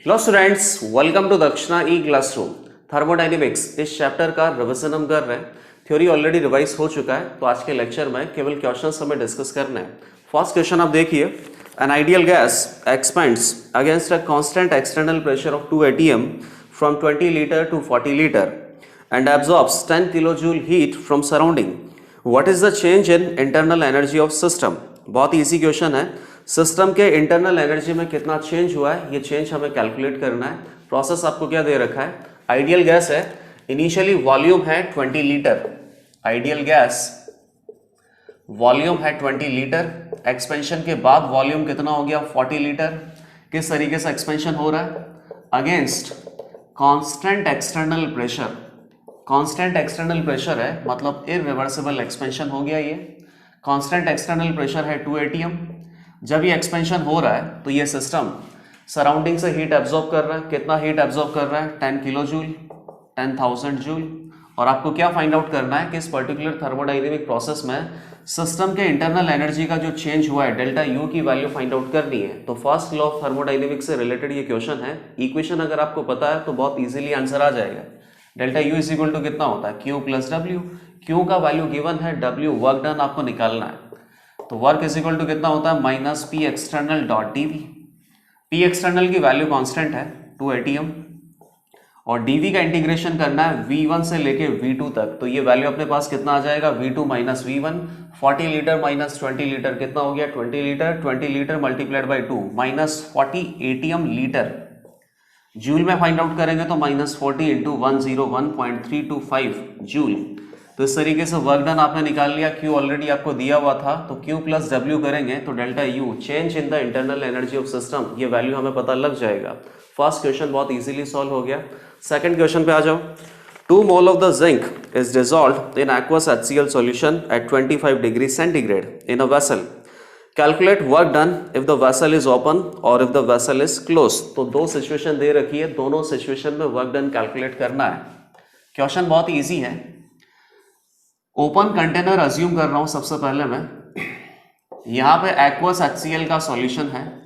Hello students, welcome to दक्षिणा ई classroom. Thermodynamics इस chapter का रिवीजन हम कर रहे हैं। थ्योरी ऑलरेडी रिवाइज हो चुका है, तो आज के लेक्चर में केवल क्वेश्चंस हमें डिस्कस करने हैं। फर्स्ट क्वेश्चन आप देखिए, an ideal gas expands against a constant external pressure of 2 atm from 20 litre to 40 litre and absorbs 10 kilojoule heat from surrounding. What is the change in internal energy of system? बहुत easy question है। System के internal energy में कितना change हुआ है, ये change हमें calculate करना है। प्रोसेस आपको क्या दे रखा है, आइडियल गैस है, इनिशियली वॉल्यूम है 20 लीटर, आइडियल गैस वॉल्यूम है 20 लीटर, एक्सपेंशन के बाद वॉल्यूम कितना हो गया 40 लीटर। किस तरीके से एक्सपेंशन हो रहा है, against constant external pressure. Constant external pressure है मतलब इररिवर्सिबल एक्सपेंशन हो गया। ये कांस्टेंट एक्सटर्नल प्रेशर है 2 atm। जब ये एक्सपेंशन हो रहा है तो ये सिस्टम सराउंडिंग से हीट एब्जॉर्ब कर रहा है। कितना हीट एब्जॉर्ब कर रहा है, 10 किलो जूल, 10,000 जूल। और आपको क्या फाइंड आउट करना है कि इस पर्टिकुलर थर्मोडायनेमिक प्रोसेस में सिस्टम के इंटरनल एनर्जी का जो चेंज हुआ है डेल्टा यू की वैल्यू फाइंड आउट करनी है। तो फर्स्ट लॉ ऑफ थर्मोडायनेमिक्स से रिलेटेड ये क्वेश्चन है। इक्वेशन अगर आपको पता है तो बहुत इजीली आंसर आ जाएगा। Delta U is equal to कितना होता है, क्यू प्लस डब्ल्यू। क्यू का वैल्यू गिवन है, डब्ल्यू वर्क डन आपको निकालना है। तो वर्क इज इक्वल टू कितना होता है, minus P external dot D V. P external की वैल्यू कांस्टेंट है 2 atm और डी वी का इंटीग्रेशन करना है V1 से लेके V2 तक। तो ये वैल्यू अपने पास कितना आ जाएगा, V2 minus V1। 40 litre minus 20 litre कितना हो गया, 20 litre. 20 litre multiplied by 2 minus 40 atm litre. Joule में फाइंड आउट करेंगे तो माइनस 40 इंटू 101.325 जूल। तो इस तरीके से वर्क डन आपने निकाल लिया। क्यू ऑलरेडी आपको दिया हुआ था, तो क्यू प्लस डब्ल्यू करेंगे तो delta U change in the internal energy of system, ये वैल्यू हमें पता लग जाएगा। फर्स्ट क्वेश्चन बहुत इजीली सॉल्व हो गया। सेकंड क्वेश्चन पे आ जाओ। 2 mole of the zinc is dissolved in aqueous HCl solution at 25 degree centigrade in a vessel. Calculate work done if the vessel is open और if the vessel is close. तो दो situation दे रखी है, दोनों situation में work done calculate करना है। Question बहुत इजी है। ओपन कंटेनर अज्यूम कर रहा हूं सबसे पहले मैं। यहां पे एक्वस HCl का सॉल्यूशन है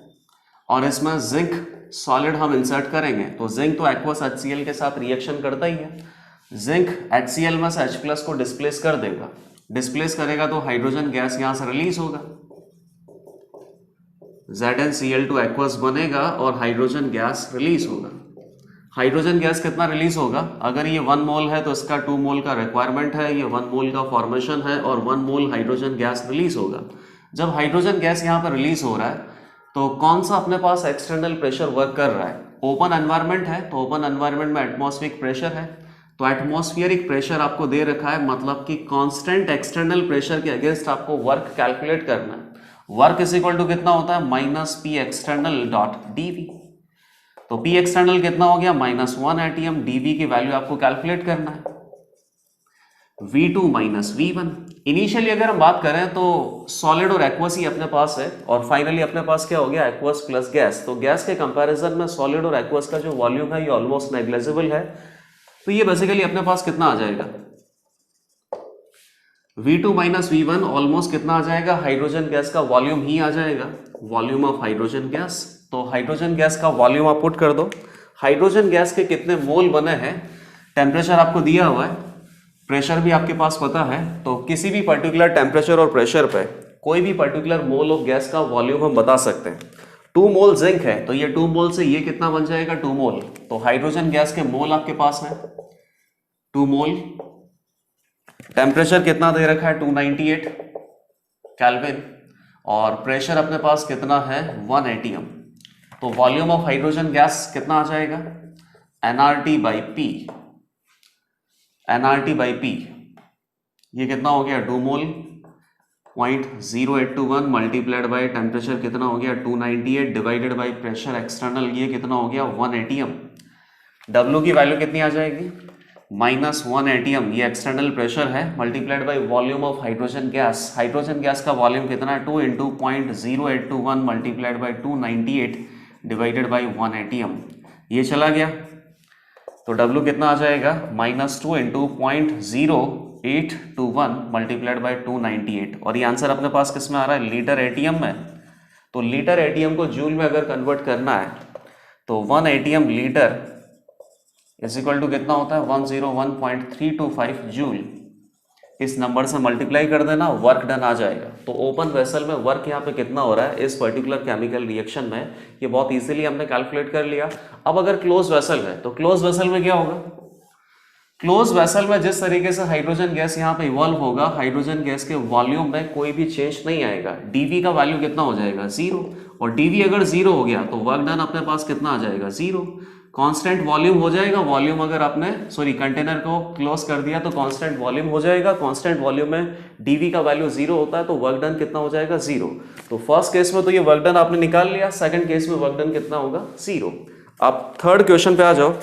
और इसमें जिंक सॉलिड हम इंसर्ट करेंगे। तो जिंक तो एक्वस HCl के साथ रिएक्शन करता ही है। जिंक HCl में से H+ को डिस्प्लेस कर देगा। डिस्प्लेस करेगा तो हाइड्रोजन गैस यहां से रिलीज होगा, ZnCl2 एक्वस बनेगा और हाइड्रोजन गैस रिलीज होगा। हाइड्रोजन गैस कितना रिलीज होगा, अगर ये 1 मोल है तो इसका 2 मोल का रिक्वायरमेंट है, ये 1 मोल का फॉर्मेशन है और 1 मोल हाइड्रोजन गैस रिलीज होगा। जब हाइड्रोजन गैस यहाँ पर रिलीज हो रहा है तो कौन सा अपने पास एक्सटर्नल प्रेशर वर्क कर रहा है, ओपन एनवायरमेंट है तो ओपन एनवायरमेंट में एटमॉस्फेरिक प्रेशर है। तो एटमॉस्फेरिक प्रेशर आपको दे रखा है, मतलब कि कांस्टेंट एक्सटर्नल प्रेशर के अगेंस्ट आपको वर्क कैलकुलेट करना है। वर्क इज इक्वल टू कितना होता है, minus P external dot D V. तो पी एक्सटर्नल कितना हो गया, माइनस 1 atm। डीवी की वैल्यू आपको कैलकुलेट करना है, V2 माइनस V1। इनिशियली अगर हम बात करें तो सॉलिड और एक्वस ही अपने पास है और फाइनली अपने पास क्या हो गया, एक्वस प्लस गैस। तो गैस के कंपैरिजन में सॉलिड और एक्वस का जो वॉल्यूम है ये ऑलमोस्ट नेग्लिजिबल है। तो ये बेसिकली अपने पास कितना आ जाएगा, V2 माइनस V1 ऑलमोस्ट कितना आ जाएगा, हाइड्रोजन गैस का वॉल्यूम ही आ जाएगा, वॉल्यूम ऑफ हाइड्रोजन गैस। तो हाइड्रोजन गैस का वॉल्यूम आप पुट कर दो। हाइड्रोजन गैस के कितने मोल बने हैं, टेम्परेचर आपको दिया हुआ है, प्रेशर भी आपके पास पता है। तो किसी भी पर्टिकुलर टेम्परेचर और प्रेशर पे कोई भी पर्टिकुलर मोल ऑफ गैस का वॉल्यूम हम बता सकते हैं। 2 मोल जिंक है तो ये 2 मोल से ये कितना बन जाएगा, 2 मोल। तो हाइड्रोजन गैस के मोल आपके पास है 2 मोल। टेम्परेचर कितना दे रखा है, 298 केल्विन और प्रेशर अपने पास कितना है, 1 atm। तो वॉल्यूम ऑफ हाइड्रोजन गैस कितना आ जाएगा, nRT by P. nRT by P ये कितना हो गया, 2 मोल। 0.0821 मल्टीप्लाइड बाई टेम्परेचर कितना हो गया, 298 डिवाइडेड बाई प्रेशर एक्सटर्नल ये कितना हो गया, 1 atm। W की वैल्यू कितनी आ जाएगी, माइनस 1 atm। ये एक्सटर्नल प्रेशर है multiplied by volume of hydrogen gas. Hydrogen gas का वॉल्यूम कितना है, 2 into 0.0821 multiplied by 298 divided by 1 atm। ये चला गया तो W कितना आ जाएगा, माइनस 2 इंटू 0.0821 मल्टीप्लाइड बाई 298। और ये आंसर अपने पास किस में आ रहा है, लीटर एटीएम में। तो लीटर एटीएम को जूल में अगर कन्वर्ट करना है तो 1 ATM litre is equal to कितना होता है 101.325 जूल। इस नंबर से मल्टीप्लाई कर देना, वर्क डन आ जाएगा। तो ओपन वेसल में वर्क यहाँ पे कितना हो रहा है इस पर्टिकुलर केमिकल रिएक्शन में, ये बहुत इजीली हमने कैलकुलेट कर लिया। अब अगर क्लोज वेसल है तो क्लोज वेसल में क्या होगा, क्लोज वेसल में जिस तरीके से हाइड्रोजन गैस यहाँ पे इवॉल्व होगा, हाइड्रोजन गैस के वॉल्यूम में कोई भी चेंज नहीं आएगा। डीवी का वैल्यू कितना हो जाएगा 0, और डीवी अगर 0 हो गया तो वर्क डन अपने पास कितना आ जाएगा 0। कांस्टेंट वॉल्यूम हो जाएगा, वॉल्यूम अगर आपने कंटेनर को क्लोज कर दिया तो कांस्टेंट वॉल्यूम हो जाएगा। कांस्टेंट वॉल्यूम में डीवी का वैल्यू 0 होता है तो वर्क डन कितना हो जाएगा 0। तो फर्स्ट केस में तो ये वर्क डन आपने निकाल लिया, सेकंड केस में वर्क डन कितना होगा 0। आप थर्ड क्वेश्चन पे आ जाओ।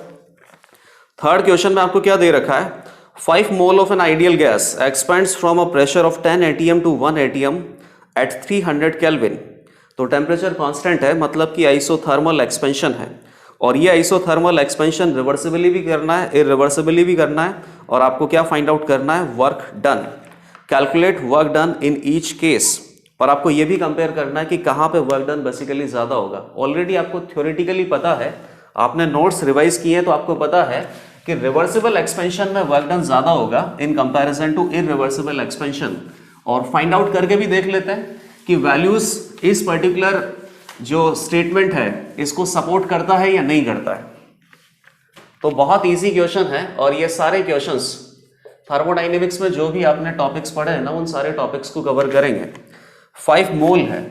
थर्ड क्वेश्चन में आपको क्या दे रखा है, 5 mole of an ideal gas expands from a pressure of 10 atm to 1 atm at 300 kelvin. तो टेम्परेचर कांस्टेंट है, मतलब कि आइसोथर्मल एक्सपेंशन है, और ये आइसोथर्मल एक्सपेंशन रिवर्सिबली भी करना है, इरिवर्सिबली भी करना है, और आपको क्या फाइंड आउट करना है, work done. Calculate work done in each case, और आपको ये भी कंपेयर करना है कि कहाँ पे वर्क डन बेसिकली ज़्यादा होगा। ऑलरेडी आपको थ्योरेटिकली पता है, आपने नोट्स रिवाइज किए हैं तो आपको पता है कि रिवर्सिबल एक्सपेंशन में वर्क डन ज़्यादा होगा in comparison to irreversible expansion. और फाइंड आउट करके भी देख लेते हैं कि वैल्यूज इस पर्टिकुलर जो स्टेटमेंट है इसको सपोर्ट करता है या नहीं करता है। तो बहुत इजी क्वेश्चन है, और ये सारे क्वेश्चंस थर्मोडाइनेमिक्स में जो भी आपने टॉपिक्स पढ़े हैं ना, उन सारे टॉपिक्स को कवर करेंगे। 5 मोल है,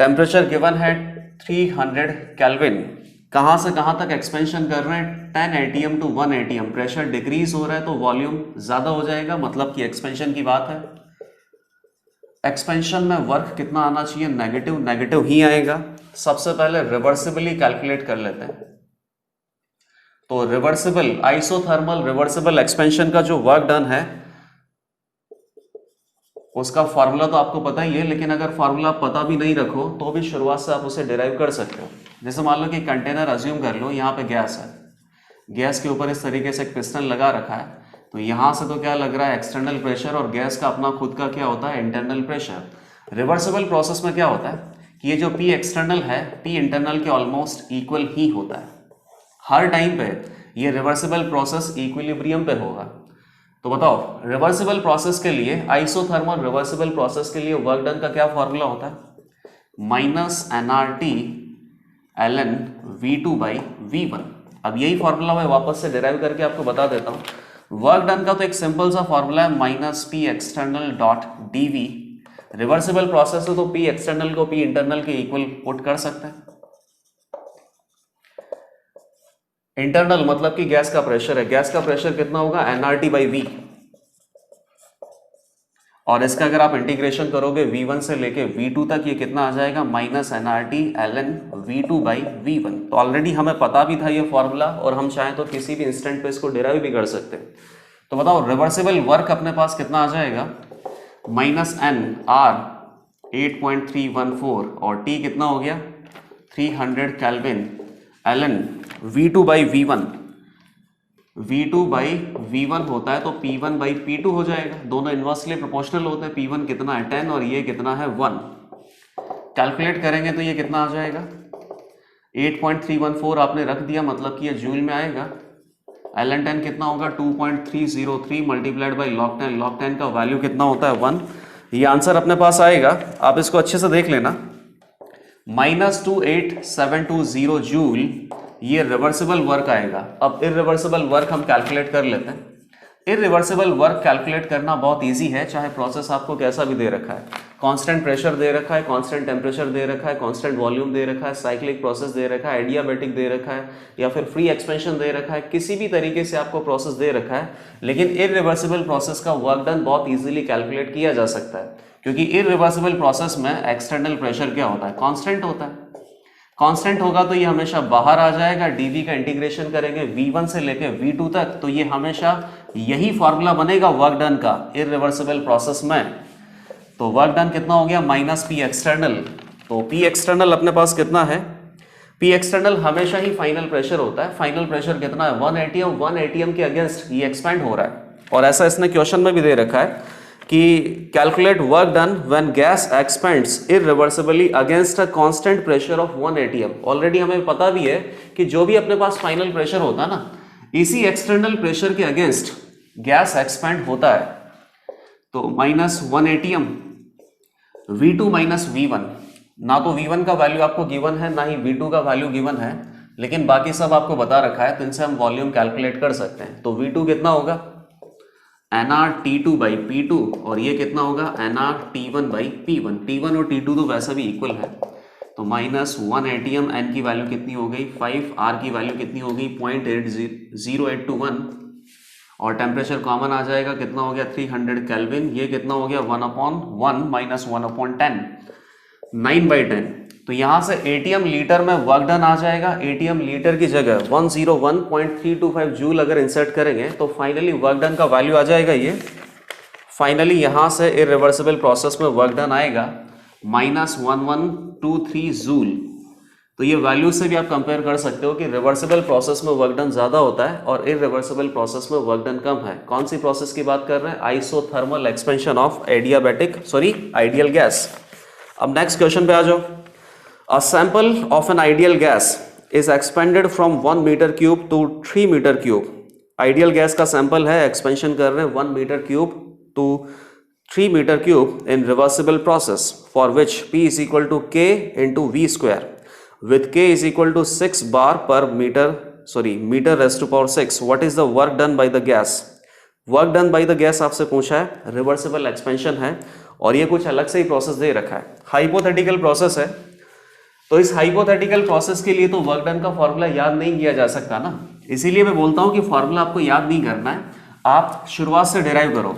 टेम्परेचर गिवन है 300 केल्विन, कहां से कहां तक एक्सपेंशन कर रहे हैं 10 atm to 1 atm। Pressure decrease हो रहा है तो वॉल्यूम ज्यादा हो जाएगा, मतलब कि एक्सपेंशन की बात है। एक्सपेंशन में वर्क कितना आना चाहिए, नेगेटिव, नेगेटिव ही आएगा। सबसे पहले रिवर्सिबली कैलकुलेट कर लेते हैं। तो रिवर्सिबल आइसोथर्मल रिवर्सिबल एक्सपेंशन का जो वर्क डन है उसका फॉर्मूला तो आपको पता ही है, लेकिन अगर फॉर्मूला पता भी नहीं रखो तो भी शुरुआत से आप उसे डिराइव कर सकते हो। जैसे मान लो कि कंटेनर अज्यूम कर लो, यहाँ पे गैस है, गैस के ऊपर इस तरीके से एक पिस्टन लगा रखा है, तो यहाँ से तो क्या लग रहा है एक्सटर्नल प्रेशर, और गैस का अपना खुद का क्या होता है इंटरनल प्रेशर। रिवर्सिबल प्रोसेस में क्या होता है कि ये जो P एक्सटर्नल है P इंटरनल के ऑलमोस्ट इक्वल ही होता है। हर टाइम पे ये रिवर्सिबल प्रोसेस इक्विलिब्रियम पे होगा। तो बताओ रिवर्सिबल प्रोसेस के लिए, आइसोथर्मल रिवर्सिबल प्रोसेस के लिए वर्क डन का क्या फॉर्मूला होता है, -nRT ln V2/V1। अब यही फॉर्मूला मैं वापस से डिराइव करके आपको बता देता हूं। वर्क डन का तो एक सिंपल सा फॉर्मूला है -P external dot dV। Reversible process है तो P एक्सटर्नल को P इंटरनल के इक्वल पुट कर सकते हैं। इंटरनल मतलब कि गैस का प्रेशर है, गैस का प्रेशर कितना होगा nRT/V, और इसका अगर आप इंटीग्रेशन करोगे V1 से लेके V2 तक, ये कितना आ जाएगा -nRT ln V2/V1। तो ऑलरेडी हमें पता भी था ये फॉर्मूला, और हम चाहें तो किसी भी इंस्टेंट पे इसको डिराइव भी कर सकते हैं। तो बताओ रिवर्सिबल वर्क अपने पास कितना आ जाएगा, -nR 8.314, और T कितना हो गया 300 केल्विन ln V2/V1। V2/V1 होता है तो P1/P2 हो जाएगा, दोनों इन्वर्सली प्रोपोर्शनल होते हैं। P1 कितना है 10 और ये कितना है 1। कैलकुलेट करेंगे तो ये कितना आ जाएगा 8.314 आपने रख दिया, मतलब कि ये जूल में आएगा। ln 10 कितना होगा 2.303 मल्टीप्लाइड बाई log 10। log 10 का वैल्यू कितना होता है 1। ये आंसर अपने पास आएगा, आप इसको अच्छे से देख लेना, -28720 जूल, ये रिवर्सिबल वर्क आएगा। अब इरिवर्सिबल वर्क हम कैलकुलेट कर लेते हैं। इरिवर्सिबल वर्क कैलकुलेट करना बहुत इजी है, चाहे प्रोसेस आपको कैसा भी दे रखा है। कांस्टेंट प्रेशर दे रखा है, कांस्टेंट टेम्परेचर दे रखा है, कांस्टेंट वॉल्यूम दे रखा है, साइक्लिक प्रोसेस दे रखा है, एडियाबैटिक दे रखा है, या फिर फ्री एक्सपेंशन दे रखा है, किसी भी तरीके से आपको प्रोसेस दे रखा है। लेकिन इरिवर्सिबल प्रोसेस का वर्क डन बहुत ईजिली कैलकुलेट किया जा सकता है, क्योंकि इरिवर्सिबल प्रोसेस में एक्सटर्नल प्रेशर क्या होता है, कांस्टेंट होता है। कांस्टेंट होगा तो ये हमेशा बाहर आ जाएगा। डीवी का इंटीग्रेशन करेंगे V1 से लेके V2 तक, तो ये हमेशा यही फॉर्मूला बनेगा वर्क डन का इरिवर्सिबल प्रोसेस में। तो वर्क डन कितना हो गया -P एक्सटर्नल। तो P एक्सटर्नल अपने पास कितना है, P एक्सटर्नल हमेशा ही फाइनल प्रेशर होता है। फाइनल प्रेशर कितना है 1 atm। 1 atm के अगेंस्ट ये एक्सपेंड हो रहा है, और ऐसा इसने क्वेश्चन में भी दे रखा है कि calculate work done when gas expends irreversibly against a constant pressure of 1 atm। Already हमें पता भी है कि जो भी अपने पास फाइनल प्रेशर होता है ना, इसी एक्सटर्नल प्रेशर के अगेंस्ट गैस एक्सपेंड होता है। तो -1 atm V2 माइनस V1, ना तो V1 का वैल्यू आपको गिवन है, ना ही V2 का वैल्यू गिवन है, लेकिन बाकी सब आपको बता रखा है, तो इनसे हम वॉल्यूम कैलकुलेट कर सकते हैं। तो V2 कितना होगा nR T2 बाई P2, और ये कितना होगा nR T1 by P1। T1 और T2 तो वैसा भी इक्वल है। तो -1 atm, n की वैल्यू कितनी हो गई 5, R की वैल्यू कितनी हो गई 0.0821, और टेम्परेचर कॉमन आ जाएगा, कितना हो गया 300 केल्विन। ये कितना हो गया 1/1 माइनस 1/10, 9/10। तो यहां से एटीएम लीटर में वर्क डन आ जाएगा। एटीएम लीटर की जगह 101.325 जूल अगर इंसर्ट करेंगे तो फाइनली वर्क डन का वैल्यू आ जाएगा ये। फाइनली यहां से इरिवर्सिबल प्रोसेस में वर्क डन आएगा -1123 जूल। तो ये वैल्यू से भी आप कंपेयर कर सकते हो कि रिवर्सिबल प्रोसेस में वर्क डन ज्यादा होता है और इरिवर्सिबल प्रोसेस में वर्क डन कम है। कौन सी प्रोसेस की बात कर रहे हैं? Isothermal expansion of ideal gas. अब नेक्स्ट क्वेश्चन पे आ जाओ। A sample of an ideal gas is expanded from 1 meter cube to 3 meter cube। Ideal gas का सैंपल है, एक्सपेंशन कर रहे हैं 1 meter cube to 3 meter cube in reversible process for which P is equal to K into V square with K is equal to 6 bar per meter raised to power 6। What is the work done by the gas? Work done by the gas आपसे पूछा है, reversible expansion है, और ये कुछ अलग से ही process दे रखा है, हाइपोथेटिकल प्रोसेस है। तो इस हाइपोथेटिकल प्रोसेस के लिए तो वर्क डन का फॉर्मूला याद नहीं किया जा सकता ना, इसीलिए मैं बोलता हूं कि फॉर्मूला आपको याद नहीं करना है, आप शुरुआत से डिराइव करो।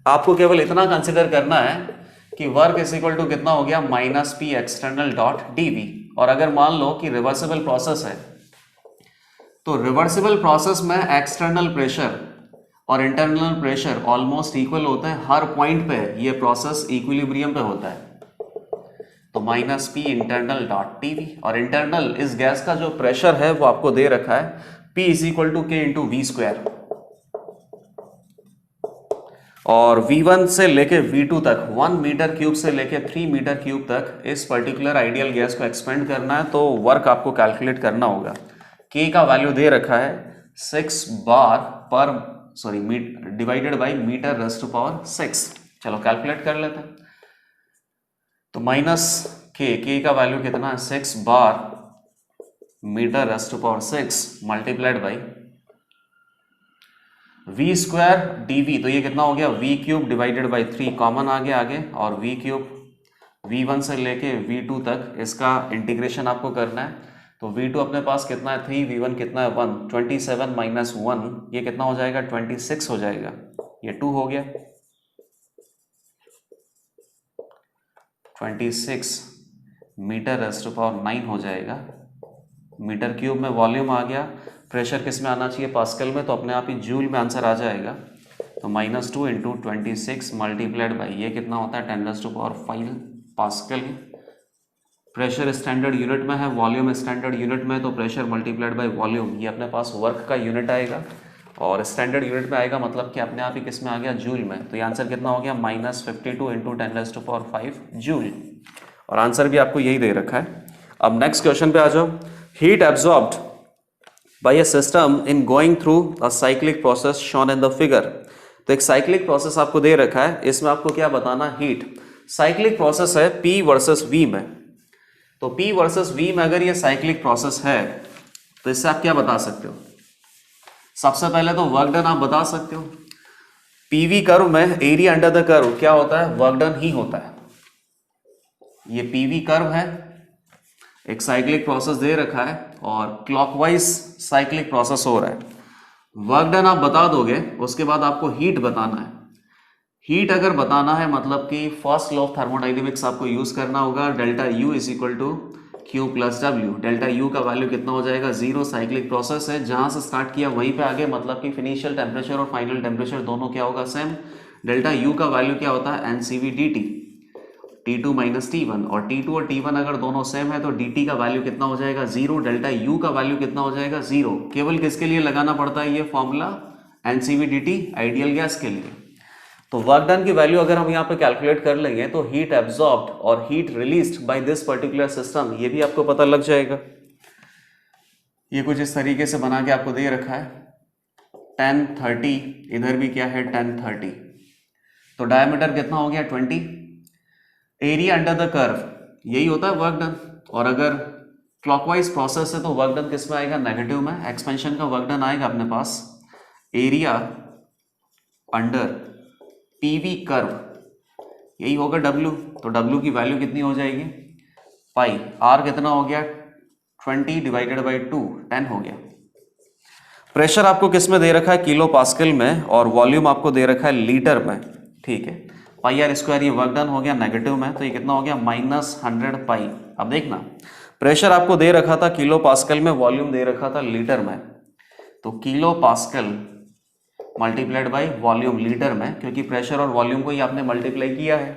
आपको केवल इतना कंसिडर करना है कि वर्क इज इक्वल टू कितना हो गया -P एक्सटर्नल डॉट dV। और अगर मान लो कि रिवर्सिबल प्रोसेस है तो रिवर्सिबल प्रोसेस में एक्सटर्नल प्रेशर और इंटरनल प्रेशर ऑलमोस्ट इक्वल होते हैं, हर पॉइंट पे ये प्रोसेस इक्विलिब्रियम पे होता है। तो -P इंटरनल डॉट dV, और इंटरनल इस गैस का जो प्रेशर है वो आपको दे रखा है P is equal to K into V square, और V1 से लेके V2 तक 1 मीटर क्यूब से लेके 3 मीटर क्यूब तक इस पर्टिकुलर आइडियल गैस को एक्सपेंड करना है। तो वर्क आपको कैलकुलेट करना होगा। K का वैल्यू दे रखा है 6 बार पर divided by metre raised to power 6। चलो कैलकुलेट कर लेते हैं। तो -K का वैल्यू कितना है 6 bar meter raised to power 6 multiplied by V square dV। तो ये कितना हो गया V cube divided by 3, common आ गया आगे, और V क्यूब V1 से लेके V2 तक इसका इंटीग्रेशन आपको करना है। तो V2 अपने पास कितना है 3, V1 कितना है 1, 27 माइनस 1 ये कितना हो जाएगा 26 हो जाएगा, ये 2 हो गया 26 मीटर रेज़्ड टू पावर 9 हो जाएगा। मीटर क्यूब में वॉल्यूम आ गया, प्रेशर किस में आना चाहिए पास्कल में, तो अपने आप ही जूल में आंसर आ जाएगा। तो -2 इंटू 26 मल्टीप्लाइड बाई ये कितना होता है 10 raised to power 5 pascal. Pressure standard unit में है, वॉल्यूम स्टैंडर्ड यूनिट में, तो प्रेशर मल्टीप्लाइड बाई वॉल्यूम ये अपने पास वर्क का यूनिट आएगा, और स्टैंडर्ड यूनिट में आएगा मतलब कि अपने आप ही किस में आ गया जूल में। तो ये आंसर कितना हो गया -52 into 10 raised to power 5 joule, और आंसर भी आपको यही दे रखा है। अब नेक्स्ट क्वेश्चन पे आ जाओ। Heat absorbed bye a system in going through a cyclic process shown in the figure. तो एक साइक्लिक प्रोसेस आपको दे रखा है, इसमें आपको क्या बताना, हीट। साइक्लिक प्रोसेस है P वर्सेस V में, तो P वर्सेस V में अगर ये साइक्लिक प्रोसेस है तो इससे आप क्या बता सकते हो? सबसे पहले तो वर्क डन आप बता सकते हो। PV कर्व में एरिया अंडर द कर्व क्या होता है, वर्क डन ही होता है। ये PV कर्व है, एक साइक्लिक प्रोसेस दे रखा है और क्लॉकवाइज साइक्लिक प्रोसेस हो रहा है। वर्क डन आप बता दोगे, उसके बाद आपको हीट बताना है। हीट अगर बताना है मतलब कि फर्स्ट लॉ ऑफ थर्मोडाइनेमिक्स आपको यूज करना होगा, delta U is equal to Q plus W। Delta U का वैल्यू कितना हो जाएगा 0, साइक्लिक प्रोसेस है, जहां से स्टार्ट किया वहीं पे आगे, मतलब कि फिनिशियल टेम्परेचर और फाइनल टेम्परेचर दोनों क्या होगा सेम। डेल्टा U का वैल्यू क्या होता है NCV/dt, T2 माइनस T1, और T2 और T1 अगर दोनों सेम है तो dt का वैल्यू कितना हो जाएगा 0, डेल्टा U का वैल्यू कितना हो जाएगा 0। केवल किसके लिए लगाना पड़ता है ये फॉर्मूला, NCV/dt आइडियल गैस के लिए। तो वर्क डन की वैल्यू अगर हम यहाँ पे कैलकुलेट कर लेंगे तो हीट एब्जॉर्ब्ड और heat released by this particular system ये भी आपको पता लग जाएगा। ये कुछ इस तरीके से बना के आपको दे रखा है 1030, इधर भी क्या है 1030, तो डायमीटर कितना हो गया 20, एरिया अंडर द कर्व यही होता है वर्क डन। और अगर क्लॉकवाइज प्रोसेस है तो वर्क डन किस में आएगा, नेगेटिव में। एक्सपेंशन का वर्क डन आएगा अपने पास एरिया अंडर पीवी कर्व, यही होगा W। तो W की वैल्यू कितनी हो जाएगी पाई, R कितना हो गया 20 डिवाइडेड बाई 2, 10 हो गया। प्रेशर आपको किस में दे रखा है, किलो पास्कल में, और वॉल्यूम आपको दे रखा है लीटर में, ठीक है। पाई आर स्क्वायर, ये वर्क डन हो गया नेगेटिव में, तो ये कितना हो गया -100 पाई। अब देखना प्रेशर आपको दे रखा था किलो पास्कल में, वॉल्यूम दे रखा था लीटर में, तो kilo pascal multiplied by volume litre में, क्योंकि प्रेशर और वॉल्यूम को ही आपने मल्टीप्लाई किया है।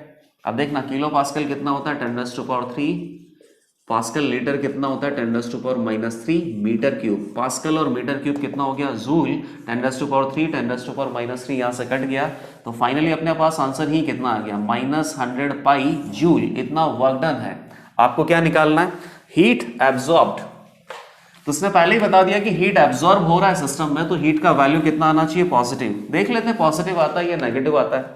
अब देखना किलो पास्कल कितना होता है 10⁻3, पास्कल लीटर कितना होता है 10⁻³ मीटर क्यूब। पास्कल और मीटर क्यूब कितना हो गया जूल, 10⁻3 10⁻³ यहाँ से कट गया, तो फाइनली अपने पास आंसर ही कितना आ गया -100 पाई जूल। इतना वर्क डन है। आपको क्या निकालना है, हीट एब्जॉर्ब्ड। तो उसने पहले ही बता दिया कि हीट एब्जॉर्ब हो रहा है सिस्टम में, तो हीट का वैल्यू कितना आना चाहिए, पॉजिटिव। देख लेते हैं पॉजिटिव आता है या नेगेटिव आता है।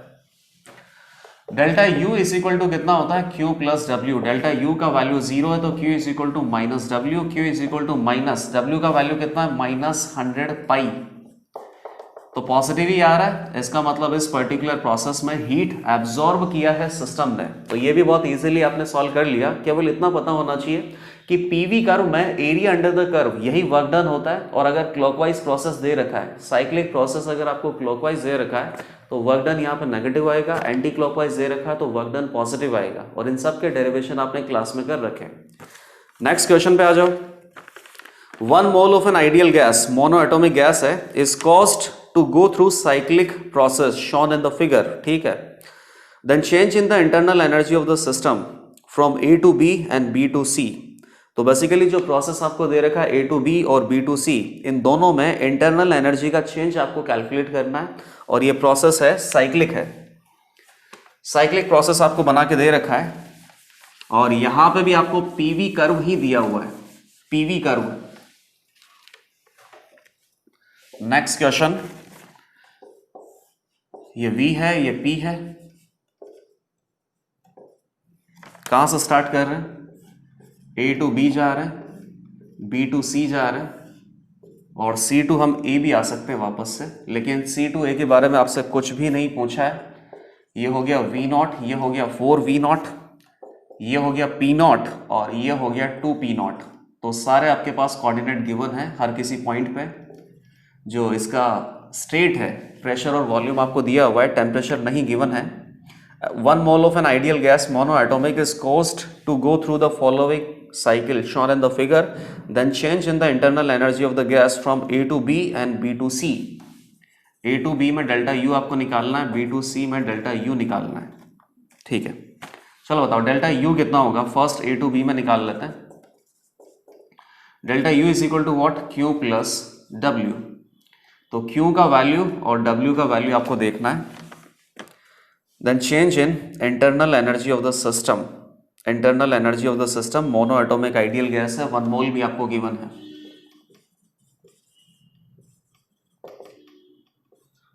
Delta U is equal to कितना होता है Q plus W। Delta U का वैल्यू 0 है तो Q is equal to -W, Q is equal to W का वैल्यू कितना है -100 पाई, तो पॉजिटिव ही आ रहा है। इसका मतलब इस पर्टिकुलर प्रोसेस में हीट एब्जॉर्ब किया है सिस्टम ने। तो ये भी बहुत इजीली आपने सॉल्व कर लिया। केवल इतना पता होना चाहिए कि पीवी कर्व में एरिया अंडर द कर्व यही वर्क डन होता है। और अगर क्लॉकवाइज प्रोसेस दे रखा है, साइक्लिक प्रोसेस अगर आपको क्लॉकवाइज दे रखा है तो वर्क डन यहाँ पे नेगेटिव आएगा, एंटी क्लॉकवाइज दे रखा है तो वर्क डन पॉजिटिव आएगा। और इन सब के डेरिवेशन आपने क्लास में कर रखे। नेक्स्ट क्वेश्चन पे आ जाओ। 1 mole of an ideal gas, monoatomic gas है, is caused to go through cyclic process shown in the figure, ठीक है। Then change in the internal energy of the system from A to B and B to C। तो basically जो process आपको दे रखा है A to B और B to C, इन दोनों में इंटरनल एनर्जी का चेंज आपको कैलकुलेट करना है। और ये प्रोसेस है साइक्लिक है, साइक्लिक प्रोसेस आपको बना के दे रखा है। और यहां पे भी आपको पीवी कर्व ही दिया हुआ है, पीवी कर्व। नेक्स्ट क्वेश्चन, ये V है, ये P है। कहां से स्टार्ट कर रहे हैं, A to B जा रहे हैं, B to C जा रहे हैं, और C to हम A भी आ सकते हैं वापस से, लेकिन C to A के बारे में आपसे कुछ भी नहीं पूछा है। ये हो गया V0, ये हो गया 4V0, ये हो गया P0 और ये हो गया 2P0। तो सारे आपके पास कोऑर्डिनेट गिवन है हर किसी पॉइंट पे। जो इसका स्टेट है, प्रेशर और वॉल्यूम आपको दिया हुआ है, टेम्परेचर नहीं गिवन है। 1 mole of an ideal gas monoatomic is caused to go through the following cycle shown in the figure, then change in the internal energy of the gas from A to B and B to C। A to B में delta U आपको निकालना है, B to C में delta U निकालना है, ठीक है। चलो बताओ डेल्टा U कितना होगा, फर्स्ट A to B में निकाल लेते हैं। Delta U is equal to what, Q plus W। तो Q का वैल्यू और W का वैल्यू आपको देखना है। Then change in internal energy of the system, internal energy of the system, monoatomic ideal gas है, 1 मोल भी आपको गिवन है,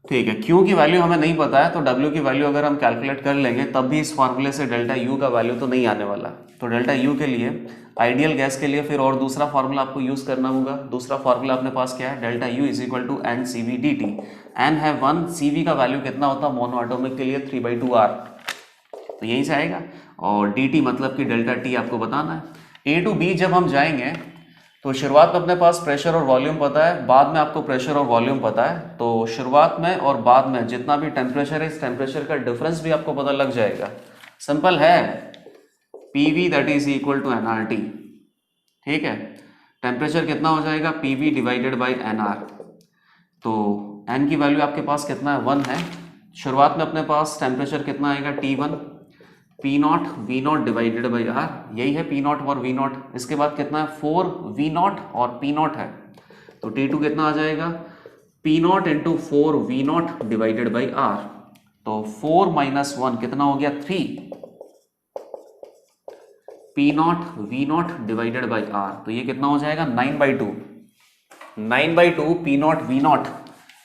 ठीक है। Q की वैल्यू हमें नहीं पता है, तो W की वैल्यू अगर हम कैलकुलेट कर लेंगे तब भी इस फॉर्मूले से डेल्टा U का वैल्यू तो नहीं आने वाला। तो डेल्टा U के लिए, आइडियल गैस के लिए फिर और दूसरा फॉर्मूला आपको यूज करना होगा। दूसरा फॉर्मूला अपने पास क्या है, delta U is equal to NCV/dt। N है 1, CV का वैल्यू कितना होता है मोनोएटॉमिक के लिए 3/2R, तो यही से आएगा। और dt मतलब कि डेल्टा T आपको बताना है। A to B जब हम जाएंगे तो शुरुआत में अपने पास प्रेशर और वॉल्यूम पता है, बाद में आपको प्रेशर और वॉल्यूम पता है। तो शुरुआत में और बाद में जितना भी टेम्परेचर है, इस टेम्परेचर का डिफरेंस भी आपको पता लग जाएगा। सिंपल है, PV that is equal to nRT, ठीक है। टेम्परेचर कितना हो जाएगा, PV डिवाइडेड बाई nR। तो n की वैल्यू आपके पास कितना है, 1 है। शुरुआत में अपने पास टेम्परेचर कितना आएगा, T1, P0 V0 divided by R, यही है P0 और V0। इसके बाद कितना है, 4 V0 और P0 है, तो T2 कितना आ जाएगा, P0 into 4 V0 divided by R। तो 4 माइनस 1 कितना हो गया 3 P nought V nought divided by R, तो ये कितना हो जाएगा 9/2 9/2 P nought V nought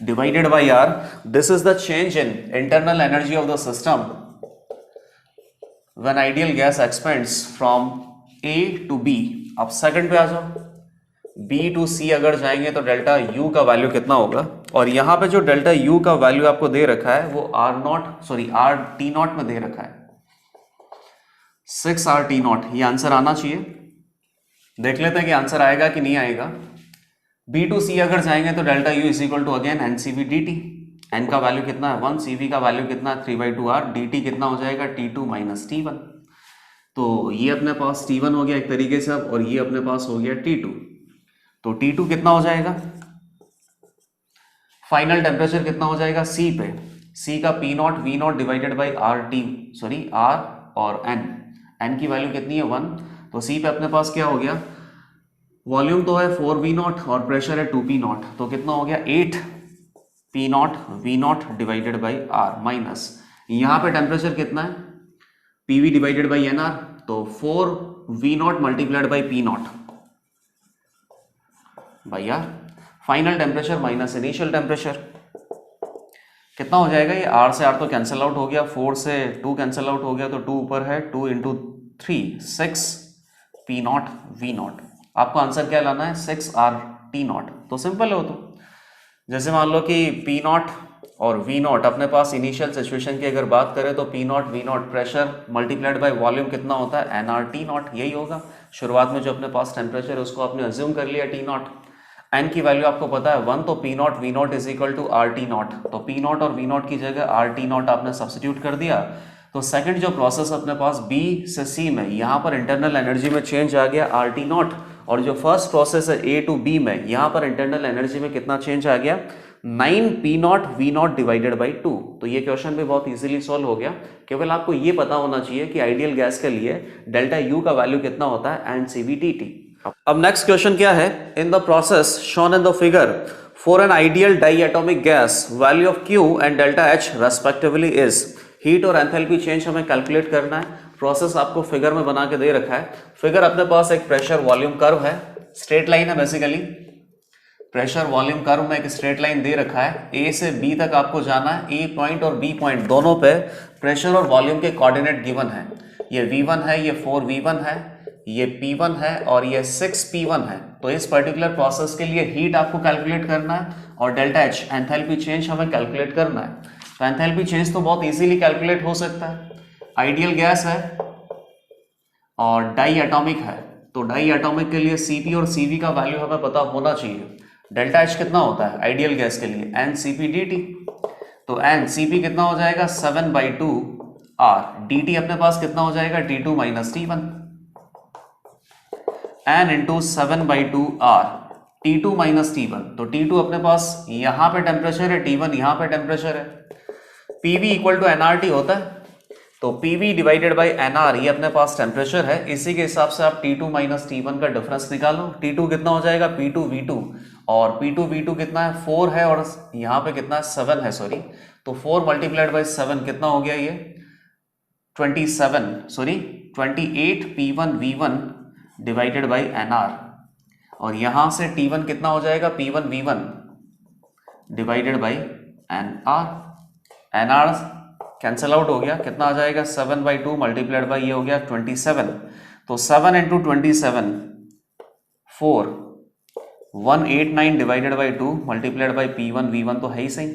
divided by R. This is the change in internal energy of the system when ideal gas expands from A to B. अब second पे आ जाओ, B to C अगर जाएंगे तो डेल्टा U का value कितना होगा, और यहां पे जो डेल्टा U का वैल्यू आपको दे रखा है वो R T नॉट में दे रखा है 6 RT नॉट। ये आंसर आना चाहिए, देख लेते हैं कि आंसर आएगा कि नहीं आएगा। B to C अगर जाएंगे तो delta U is equal to again NCV dt, N का वैल्यू कितना है 1, CV का वैल्यू कितना है 3/2R, dt कितना हो जाएगा T2 माइनस T1। तो ये अपने पास T1 हो गया एक तरीके से अब, और ये अपने पास हो गया T2। तो T2 कितना हो जाएगा, फाइनल टेम्परेचर कितना हो जाएगा C पे, C का P nought V not divided by R और N की वैल्यू कितनी है 1, तो C पे अपने पास क्या हो गया, वॉल्यूम तो है 4V नॉट और प्रेशर है 2P नॉट, तो कितना हो गया 8P not V not divided by R minus, यहाँ पे टेम्परेचर कितना है PV डिवाइडेड बाई NR, तो 4V not multiplied by P not भैया, final temperature minus initial temperature कितना हो जाएगा, ये R से R तो कैंसिल आउट हो गया, 4 से 2 कैंसिल आउट हो गया, तो 2 ऊपर है, 2 into 3 6P not V not. आपको आंसर क्या लाना है 6RT नॉट। तो सिंपल है वो, तो जैसे मान लो कि P नॉट और V नॉट अपने पास इनिशियल सिचुएशन की अगर बात करें तो P nought V not pressure multiplied by volume कितना होता है nRT नॉट, यही होगा। शुरुआत में जो अपने पास टेम्परेचर है उसको आपने अज्यूम कर लिया T नॉट, N की वैल्यू आपको पता है 1, तो P nought V nought is equal to RT nought, तो P नॉट और V नॉट की जगह RT नॉट आपने सब्स्टिट्यूट कर दिया। तो सेकंड जो प्रोसेस अपने पास B से C में, यहाँ पर इंटरनल एनर्जी में चेंज आ गया RT नॉट, और जो फर्स्ट प्रोसेस है A टू B में, यहाँ पर इंटरनल एनर्जी में कितना चेंज आ गया 9P not V not divided by 2। तो ये क्वेश्चन भी बहुत इजीली सॉल्व हो गया, केवल आपको ये पता होना चाहिए कि आइडियल गैस के लिए डेल्टा U का वैल्यू कितना होता है NCV dt। अब नेक्स्ट क्वेश्चन क्या है, in the process shown in the figure for an ideal diatomic gas value of Q and delta H respectively is, heat और एंथैल्पी चेंज हमें कैलकुलेट करना है। प्रोसेस आपको फिगर में बना के दे रखा है, फिगर अपने पास एक प्रेशर वॉल्यूम कर्व है, स्ट्रेट लाइन है बेसिकली, प्रेशर वॉल्यूम कर्व में एक स्ट्रेट लाइन दे रखा है, ए से बी तक आपको जाना है, ए पॉइंट और बी पॉइंट दोनों पे प्रेशर और वॉल्यूम के कोऑर्डिनेट गिवन है, ये V1 है, ये 4V1 है, ये P1 है और ये 6P1 है। तो इस पर्टिकुलर प्रोसेस के लिए हीट आपको कैलकुलेट करना है और डेल्टा H एंथैल्पी चेंज हमें कैलकुलेट करना है। तो एंथैल्पी चेंज तो बहुत इजीली कैलकुलेट हो सकता है, आइडियल गैस है और डाई एटॉमिक है, तो डाई एटॉमिक के लिए Cp और Cv का वैल्यू हमें पता होना चाहिए। डेल्टा H कितना होता है आइडियल गैस के लिए NCP dt, तो NCP कितना हो जाएगा 7/2R, dt अपने पास कितना हो जाएगा T2 minus T1, N into 7/2R T2 minus T1, तो T2 अपने पास यहाँ पे टेम्परेचर है, T1 यहाँ पे टेम्परेचर है, PV इक्वल टू nRT होता है, तो PV डिवाइडेड बाई NR ये अपने पास टेम्परेचर है, इसी के हिसाब से आप T2 माइनस T1 का डिफरेंस निकालो। T2 कितना हो जाएगा P2V2, और P2V2 कितना है 4 है और यहाँ पे कितना है 7 है, सॉरी, तो 4 मल्टीप्लाइड बाई 7 कितना हो गया ये 28 P1V1 डिवाइडेड बाई NR, और यहां से T1 कितना हो जाएगा P1V1 divided by NR, NR cancel out हो गया, कितना आ जाएगा 7/2 मल्टीप्लाइड बाई ये हो गया 27, तो 7 into 27 4 189 divided by 2 multiplied by P1V1 तो है ही सही,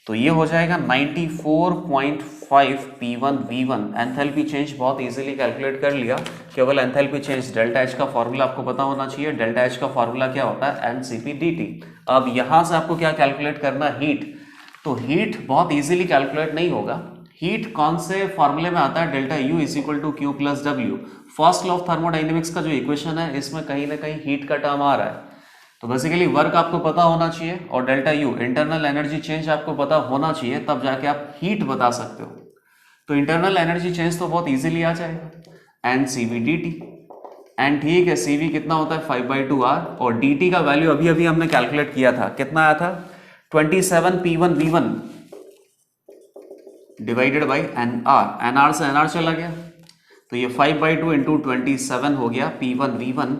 तो ये हो जाएगा 94.5 P1V1। एंथैल्पी चेंज बहुत इजीली कैलकुलेट कर लिया, केवल एंथैल्पी चेंज डेल्टा H का फॉर्मूला आपको पता होना चाहिए। डेल्टा H का फॉर्मूला क्या होता है NCP dt। अब यहां से आपको क्या कैलकुलेट करना है हीट, तो हीट बहुत इजीली कैलकुलेट नहीं होगा। हीट कौन से फॉर्मूले में आता है delta U is equal to Q plus W, first law of thermodynamics का जो इक्वेशन है इसमें कहीं ना कहीं हीट का टर्म आ रहा है, तो बेसिकली वर्क आपको पता होना चाहिए और delta U internal energy change आपको पता होना चाहिए, तब जाके आप हीट बता सकते हो। तो इंटरनल एनर्जी चेंज तो बहुत इजीली आ जाएगा NCV dt, एंड ठीक है CV कितना होता है 5/2R, और dt का वैल्यू अभी अभी हमने कैलकुलेट किया था, कितना आया था 27 P1V1 divided by N R, N R से एन आर चला गया, तो ये 5/2 इंटू 27 हो गया P1 V1,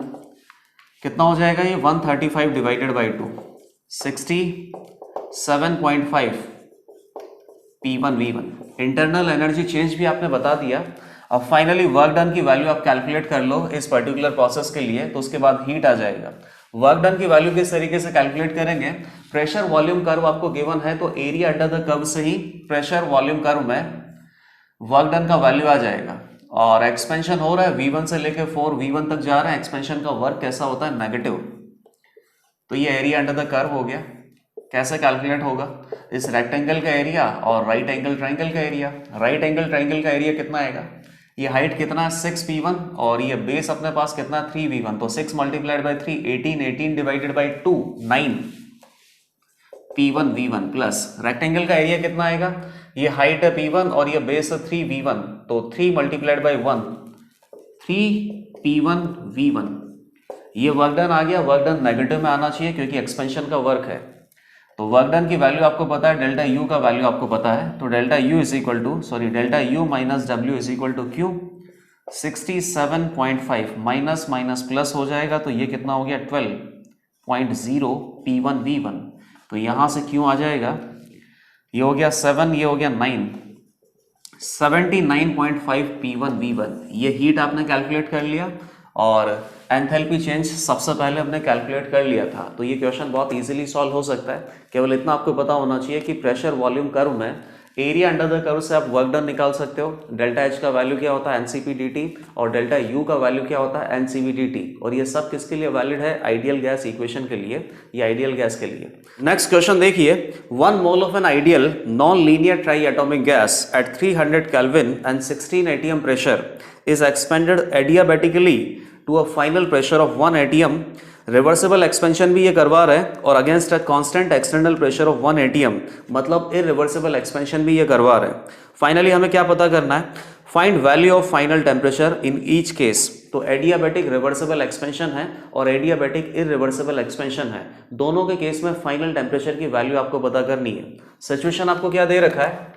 कितना हो जाएगा ये 135 divided by 2, 67.5 P1 V1। Internal energy change भी आपने बता दिया। अब फाइनली वर्क डन की वैल्यू आप कैलकुलेट कर लो इस पर्टिकुलर प्रोसेस के लिए, तो उसके बाद हीट आ जाएगा। वर्क डन की वैल्यू किस तरीके से कैलकुलेट करेंगे, प्रेशर वॉल्यूम कर्व आपको गिवन है, तो एरिया अंडर द कर्व से ही प्रेशर वॉल्यूम कर्व में वर्क डन का वैल्यू आ जाएगा। और एक्सपेंशन हो रहा है V1 से लेकर 4V1 तक जा रहा है, एक्सपेंशन का वर्क कैसा होता है, नेगेटिव। तो ये एरिया अंडर द कर्व हो गया। कैसे कैलकुलेट होगा, इस रेक्टेंगल का एरिया और राइट एंगल ट्राइंगल का एरिया। राइट एंगल ट्राइंगल का एरिया कितना आएगा, ये हाइट कितना है 6P1 और ये बेस अपने पास कितना 3V1, तो 6 multiplied by 3 18, 18 divided by 2 9 P1 V1 plus rectangle का एरिया कितना आएगा, ये हाइट है P1 और ये बेस है 3V1, तो 3 मल्टीप्लाइड बाई 1 3P1 V1। ये वर्क डन आ गया। वर्क डन नेगेटिव में आना चाहिए क्योंकि एक्सपेंशन का वर्क है। तो वर्क डन की वैल्यू आपको पता है, डेल्टा यू का वैल्यू आपको पता है, तो delta U is equal to delta U minus W is equal to Q. 67.5 minus minus plus हो जाएगा, तो ये कितना हो गया 12.0 P1 V1। तो यहां से क्यों आ जाएगा, ये हो गया 7, ये हो गया 9, 79.5 P1 V1। ये हीट आपने कैलकुलेट कर लिया और एंथैल्पी चेंज सबसे पहले हमने कैलकुलेट कर लिया था, तो ये क्वेश्चन बहुत इजीली सॉल्व हो सकता है। केवल इतना आपको पता होना चाहिए कि प्रेशर वॉल्यूम कर्व में एरिया अंडर द कर्व से आप वर्क डन निकाल सकते हो। डेल्टा एच का वैल्यू क्या होता है एनसीपी dt और डेल्टा यू का वैल्यू क्या होता है एनसीवी dt, और ये सब किसके लिए वैलिड है, आइडियल गैस इक्वेशन के लिए या आइडियल गैस के लिए। नेक्स्ट क्वेश्चन देखिए, 1 mole of an ideal non linear try atomic gas at 300 Kelvin and 16 atm pressure is expanded adiabatically to a final pressure of 1 atm। Reversible expansion भी ये करवा रहे हैं और against a constant external pressure of 1 atm, मतलब irreversible expansion भी ये करवा रहे हैं। फाइनली हमें क्या पता करना है, find value of final temperature in each case. तो एडियाबैटिक रिवर्सिबल एक्सपेंशन है और एडियाबैटिक इरिवर्सिबल एक्सपेंशन है, दोनों के केस में फाइनल टेम्परेचर की वैल्यू आपको पता करनी है। सिचुएशन आपको क्या दे रखा है,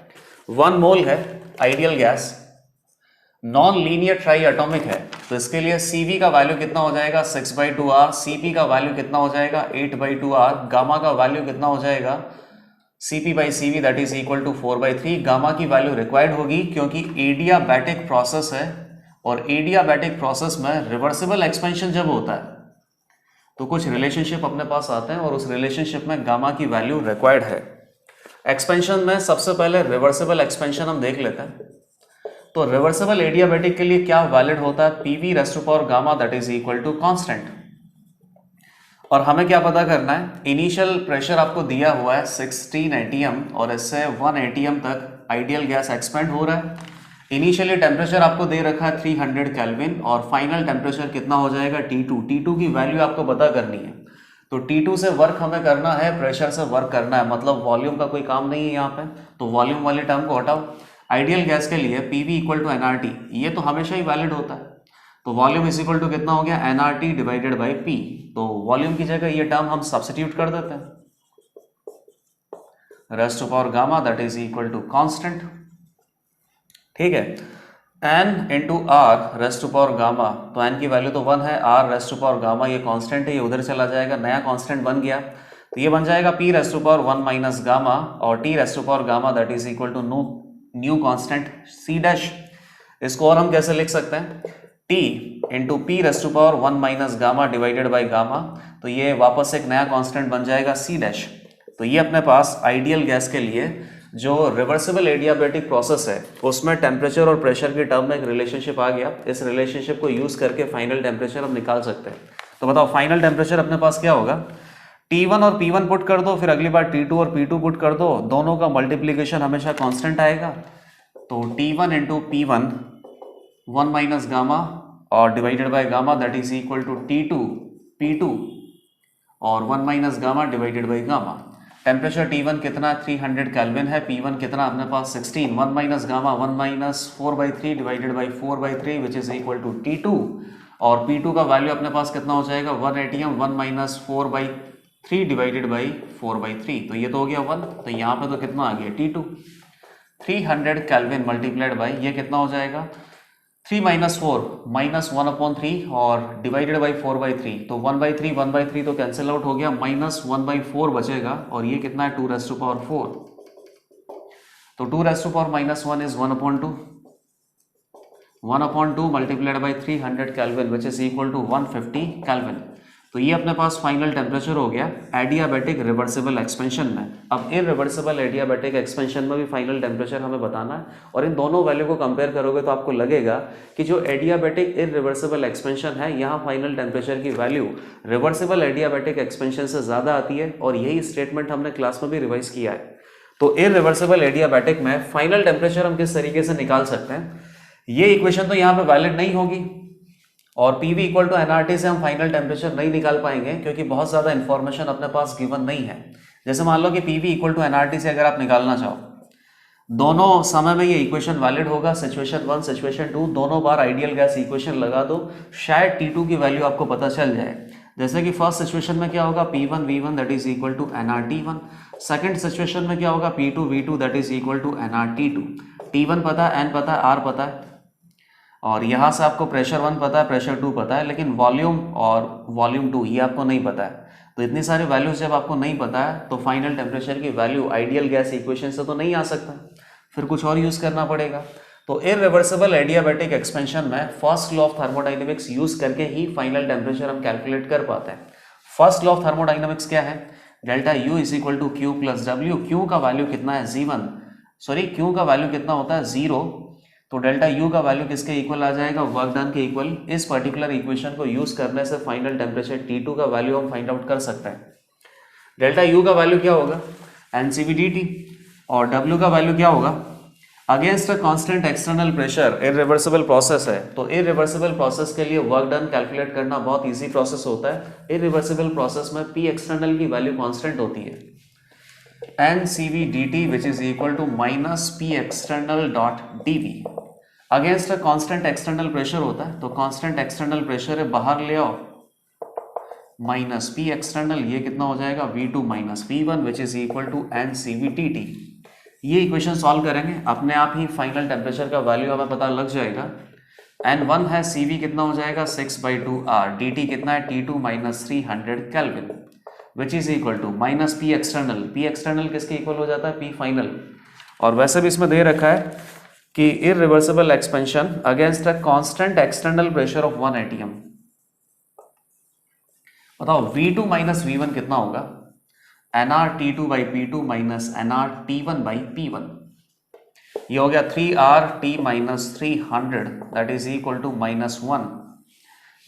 1 मोल है ideal gas, non linear try atomic है, तो इसके लिए CV का वैल्यू कितना हो जाएगा 6/2R, CP का वैल्यू कितना हो जाएगा 8/2R, गामा का वैल्यू कितना हो जाएगा CP/CV that is equal to 4/3। Gamma की वैल्यू रिक्वायर्ड होगी क्योंकि एडियाबैटिक प्रोसेस है और एडियाबैटिक प्रोसेस में रिवर्सिबल एक्सपेंशन जब होता है तो कुछ रिलेशनशिप अपने पास आते हैं और उस रिलेशनशिप में गामा की वैल्यू रिक्वायर्ड है। एक्सपेंशन में सबसे पहले रिवर्सिबल एक्सपेंशन हम देख लेते हैं। तो रिवर्सिबल एडियाबैटिक के लिए क्या वैलिड होता है, PV raised to power gamma that is equal to constant. और हमें क्या पता करना है, इनिशियल प्रेशर आपको दिया हुआ है 16 atm और इससे 1 atm तक आइडियल गैस एक्सपेंड हो रहा है। इनिशियली टेम्परेचर आपको दे रखा है 300 Kelvin और फाइनल टेम्परेचर कितना हो जाएगा T2। T2 की वैल्यू आपको पता करनी है, तो T2 से वर्क हमें करना है, प्रेशर से वर्क करना है, मतलब वॉल्यूम का कोई काम नहीं है यहाँ पे, तो वॉल्यूम वाले टर्म को हटाओ। आइडियल गैस के लिए PV इक्वल टू nRT, ये तो हमेशा ही वैलिड होता है, तो वॉल्यूम इज इक्वल टू कितना हो गया nRT डिवाइडेड बाई P। तो वॉल्यूम की जगह ये टर्म हम सब्स्टिट्यूट कर देते हैं, raised to power gamma that is equal to constant, ठीक है, n into R raised to power gamma, तो n की वैल्यू तो 1 है, r raised to power gamma ये कांस्टेंट है, ये उधर चला जाएगा, नया कांस्टेंट बन गया, तो ये बन जाएगा p raised to power 1 minus gamma और t raised to power gamma that is equal to new constant c dash. इसको और हम कैसे लिख सकते हैं, t into P raised to power 1 minus gamma divided by gamma, तो ये वापस एक नया कांस्टेंट बन जाएगा c डैश। तो ये अपने पास आइडियल गैस के लिए जो रिवर्सिबल एडियाबैटिक प्रोसेस है उसमें टेम्परेचर और प्रेशर के टर्म में एक रिलेशनशिप आ गया। इस रिलेशनशिप को यूज करके फाइनल टेम्परेचर हम निकाल सकते हैं। तो बताओ फाइनल टेम्परेचर अपने पास क्या होगा, T1 और P1 पुट कर दो, फिर अगली बार T2 और P2 पुट कर दो, दोनों का मल्टीप्लीकेशन हमेशा कांस्टेंट आएगा, तो T1 into P1 1 minus gamma और divided by gamma that is equal to T2 P2 और 1 minus gamma divided by gamma. Temperature T1 कितना 300 Kelvin है, P1 कितना अपने पास 16, 1 minus gamma 1 minus 4/3 divided by 4/3 which is equal to T2 और P2 का value अपने पास कितना हो जाएगा 1 atm 1 माइनस 4/3 डिवाइडेड बाई 4/3, तो ये तो हो गया 1, तो यहाँ पे तो कितना आ गया T2। 300 केल्विन मल्टीप्लाइड बाई ये कितना हो जाएगा 3 माइनस 4 माइनस 1/3 और डिवाइडेड बाई 4/3 तो 1/3 तो कैंसिल आउट हो गया माइनस 1/4 बचेगा और ये कितना है 2⁴ तो 2⁻⁻1 is 1/2 1/2 multiplied by 300 kelvin which is equal to 150 kelvin. तो ये अपने पास फाइनल टेम्परेचर हो गया एडियाबैटिक रिवर्सिबल एक्सपेंशन में। अब इरिवर्सिबल एडियाबैटिक एक्सपेंशन में भी फाइनल टेम्परेचर हमें बताना है और इन दोनों वैल्यू को कंपेयर करोगे तो आपको लगेगा कि जो एडियाबैटिक इरिवर्सिबल एक्सपेंशन है यहाँ फाइनल टेम्परेचर की वैल्यू रिवर्सिबल एडियाबैटिक एक्सपेंशन से ज़्यादा आती है और यही स्टेटमेंट हमने क्लास में भी रिवाइज किया है। तो इरिवर्सिबल एडियाबैटिक में फाइनल टेम्परेचर हम किस तरीके से निकाल सकते हैं, ये इक्वेशन तो यहाँ पे वैलिड नहीं होगी और PV इक्वल टू nRT से हम फाइनल टेम्परेचर नहीं निकाल पाएंगे क्योंकि बहुत ज़्यादा इन्फॉर्मेशन अपने पास गिवन नहीं है। जैसे मान लो कि PV इक्वल टू nRT से अगर आप निकालना चाहो, दोनों समय में ये इक्वेशन वैलिड होगा, सिचुएशन 1 सिचुएशन 2 दोनों बार आइडियल गैस इक्वेशन लगा दो, शायद T2 की वैल्यू आपको पता चल जाए। जैसे कि फर्स्ट सिचुएशन में क्या होगा P1 V1 that is equal to nRT1, second situation में क्या होगा P2 V2 that is equal to nRT2। T1 पता है, N पता है, R पता है और यहाँ से आपको प्रेशर 1 पता है, प्रेशर 2 पता है, लेकिन वॉल्यूम और वॉल्यूम 2 ये आपको नहीं पता है। तो इतनी सारी वैल्यूज जब आपको नहीं पता है तो फाइनल टेम्परेचर की वैल्यू आइडियल गैस इक्वेशन से तो नहीं आ सकता, फिर कुछ और यूज करना पड़ेगा। तो इरिवर्सिबल एडियाबैटिक एक्सपेंशन में first law of thermodynamics use करके ही फाइनल टेम्परेचर हम कैलकुलेट कर पाते हैं। फर्स्ट लॉ ऑफ थर्मोडाइनमिक्स क्या है, delta U is equal to Q plus W। Q का वैल्यू कितना है Q का वैल्यू कितना होता है 0, तो डेल्टा U का वैल्यू किसके इक्वल आ जाएगा, वर्क डन के इक्वल। इस पर्टिकुलर इक्वेशन को यूज करने से फाइनल टेम्परेचर T2 का वैल्यू हम फाइंड आउट कर सकते हैं। डेल्टा U का वैल्यू क्या होगा NCV/dt और W का वैल्यू क्या होगा against a constant external pressure. Irreversible process है तो इरिवर्सिबल प्रोसेस के लिए वर्क डन कैलकुलेट करना बहुत इजी प्रोसेस होता है। इरिवर्सिबल प्रोसेस में P एक्सटर्नल की वैल्यू कांस्टेंट होती है NCV/dt which is equal to minus P external dot dV against a constant external pressure होता है तो कांस्टेंट एक्सटर्नल प्रेशर है बाहर ले आओ माइनस P एक्सटर्नल, ये कितना हो जाएगा V2 minus V1 which is equal to NCV/dt। ये इक्वेशन सॉल्व करेंगे अपने आप ही फाइनल टेम्परेचर का वैल्यू हमें पता लग जाएगा। N1 है, CV कितना हो जाएगा 6/2R, dt कितना है T2 minus 300 kelvin which is equal to minus P external. P external किसके इक्वल हो जाता है P फाइनल। और वैसे भी इसमें दे रखा है कि irreversible expansion against a constant external pressure of 1 atm। बताओ V2 माइनस V1 कितना होगा nRT2 by P2 minus nRT1 by P1। ये हो गया 3RT minus 300 that is equal to minus 1।